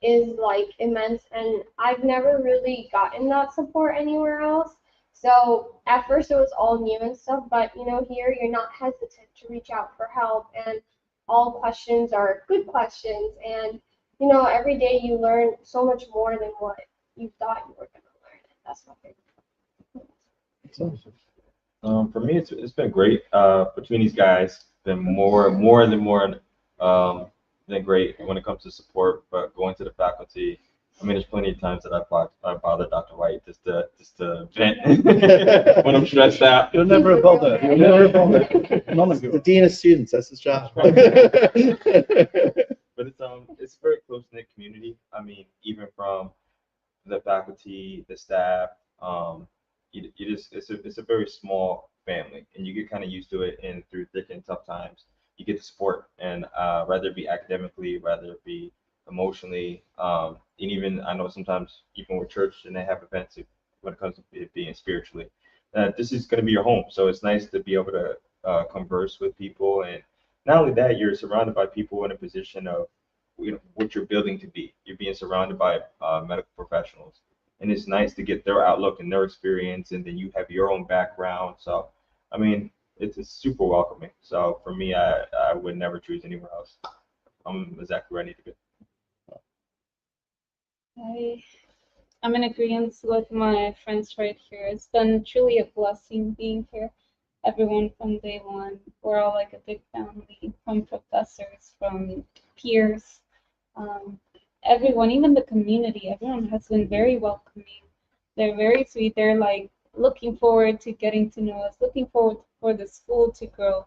Speaker 2: is like immense. And I've never really gotten that support anywhere else. So at first it was all new and stuff, but here you're not hesitant to reach out for help, and all questions are good questions. And every day you learn so much more than what you thought you were going to learn. That's my favorite.
Speaker 3: For me, it's been great. Between these guys, been more than great when it comes to support. But going to the faculty, I mean, there's plenty of times that I bother Dr. White just to vent when I'm stressed out.
Speaker 6: You're never a bother. You're never a bother. None of you.
Speaker 1: The dean of students, that's his job.
Speaker 3: But it's a very close knit community. I mean, even from the faculty, the staff, it's a very small family, and you get kind of used to it. And through thick and tough times, you get the support, and whether it be academically, whether it be emotionally, and even I know sometimes even with church and they have events when it comes to it being spiritually, this is going to be your home. So it's nice to be able to converse with people, and not only that, you're surrounded by people in a position of what you're building to be. You're being surrounded by medical professionals, and it's nice to get their outlook and their experience, and then you have your own background. So I mean, it's super welcoming. So for me, I would never choose anywhere else. I'm exactly where I need to be.
Speaker 4: I'm in agreement with my friends right here. It's been truly a blessing being here. Everyone from day one, we're all like a big family, from professors, from peers, um, everyone, even the community. Everyone has been very welcoming. They're very sweet. They're like looking forward to getting to know us, looking forward for the school to grow.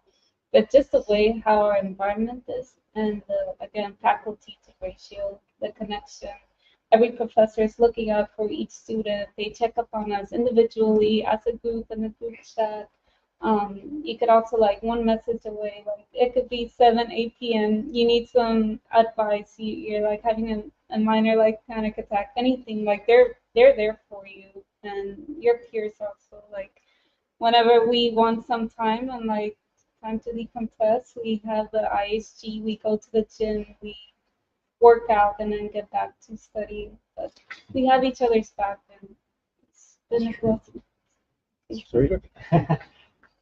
Speaker 4: But just the way how our environment is, and the, again, faculty to ratio, the connection. Every professor is looking out for each student. They check up on us individually, as a group, in the group chat. You could also like one message away, like it could be 7, 8 p.m. You need some advice. You're like having a minor like panic attack, anything. Like they're there for you, and your peers also. Like whenever we want some time and like time to decompress, we have the ISG. We go to the gym. We work out and then get back to study. But we have each other's back, and it's been a blessing.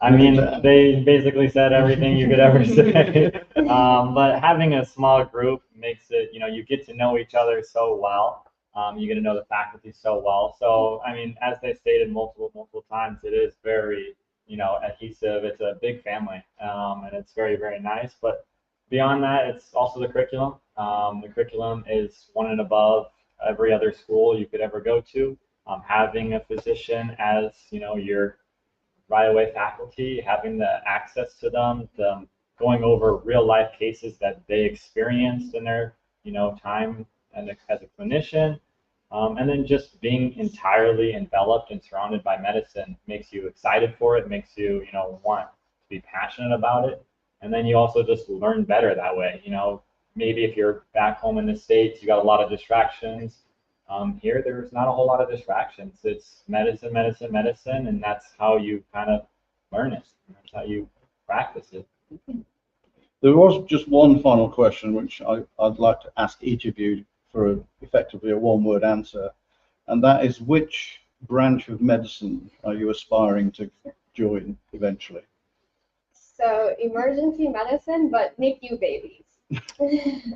Speaker 5: I mean, they basically said everything you could ever say. But having a small group makes it, you get to know each other so well. You get to know the faculty so well. So, I mean, as they stated multiple times, it is very, adhesive. It's a big family, and it's very, very nice. But beyond that, it's also the curriculum. The curriculum is one and above every other school you could ever go to. Having a physician as, your right away faculty, having the access to them going over real life cases that they experienced in their time and as a clinician, and then just being entirely enveloped and surrounded by medicine makes you excited for it, makes you want to be passionate about it, and then you also just learn better that way. Maybe if you're back home in the States, you got a lot of distractions. Here, there's not a whole lot of distractions. It's medicine, medicine, medicine, and that's how you kind of learn it. That's how you practice it.
Speaker 6: There was just one final question, which I'd like to ask each of you for effectively a one-word answer, and that is, which branch of medicine are you aspiring to join eventually?
Speaker 2: So emergency medicine, but NICU babies.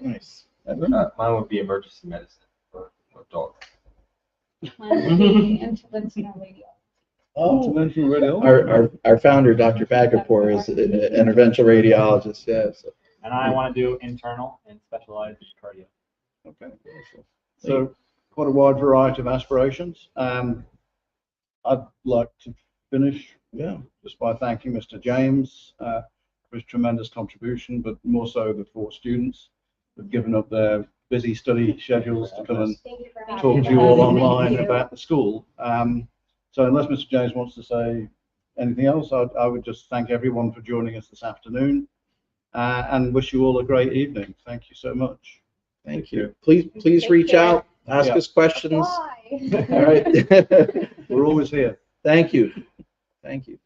Speaker 1: Nice.
Speaker 3: Mine would be emergency medicine for adults.
Speaker 4: Mine would be interventional radiology.
Speaker 6: Interventional radiology.
Speaker 1: Our founder, Dr. Bagapur, is an interventional radiologist. Yeah. So.
Speaker 5: And I want to do internal and specialized cardio.
Speaker 6: Okay. So quite a wide variety of aspirations. I'd like to finish just by thanking Mr. James for his tremendous contribution, but more so the 4 students who've given up their busy study schedules to come and talk to you all online about the school. So unless Mr. James wants to say anything else, I would just thank everyone for joining us this afternoon and wish you all a great evening. Thank you so much.
Speaker 1: Thank you. Please reach out, ask us questions. All right.
Speaker 6: We're always here.
Speaker 1: Thank you. Thank you.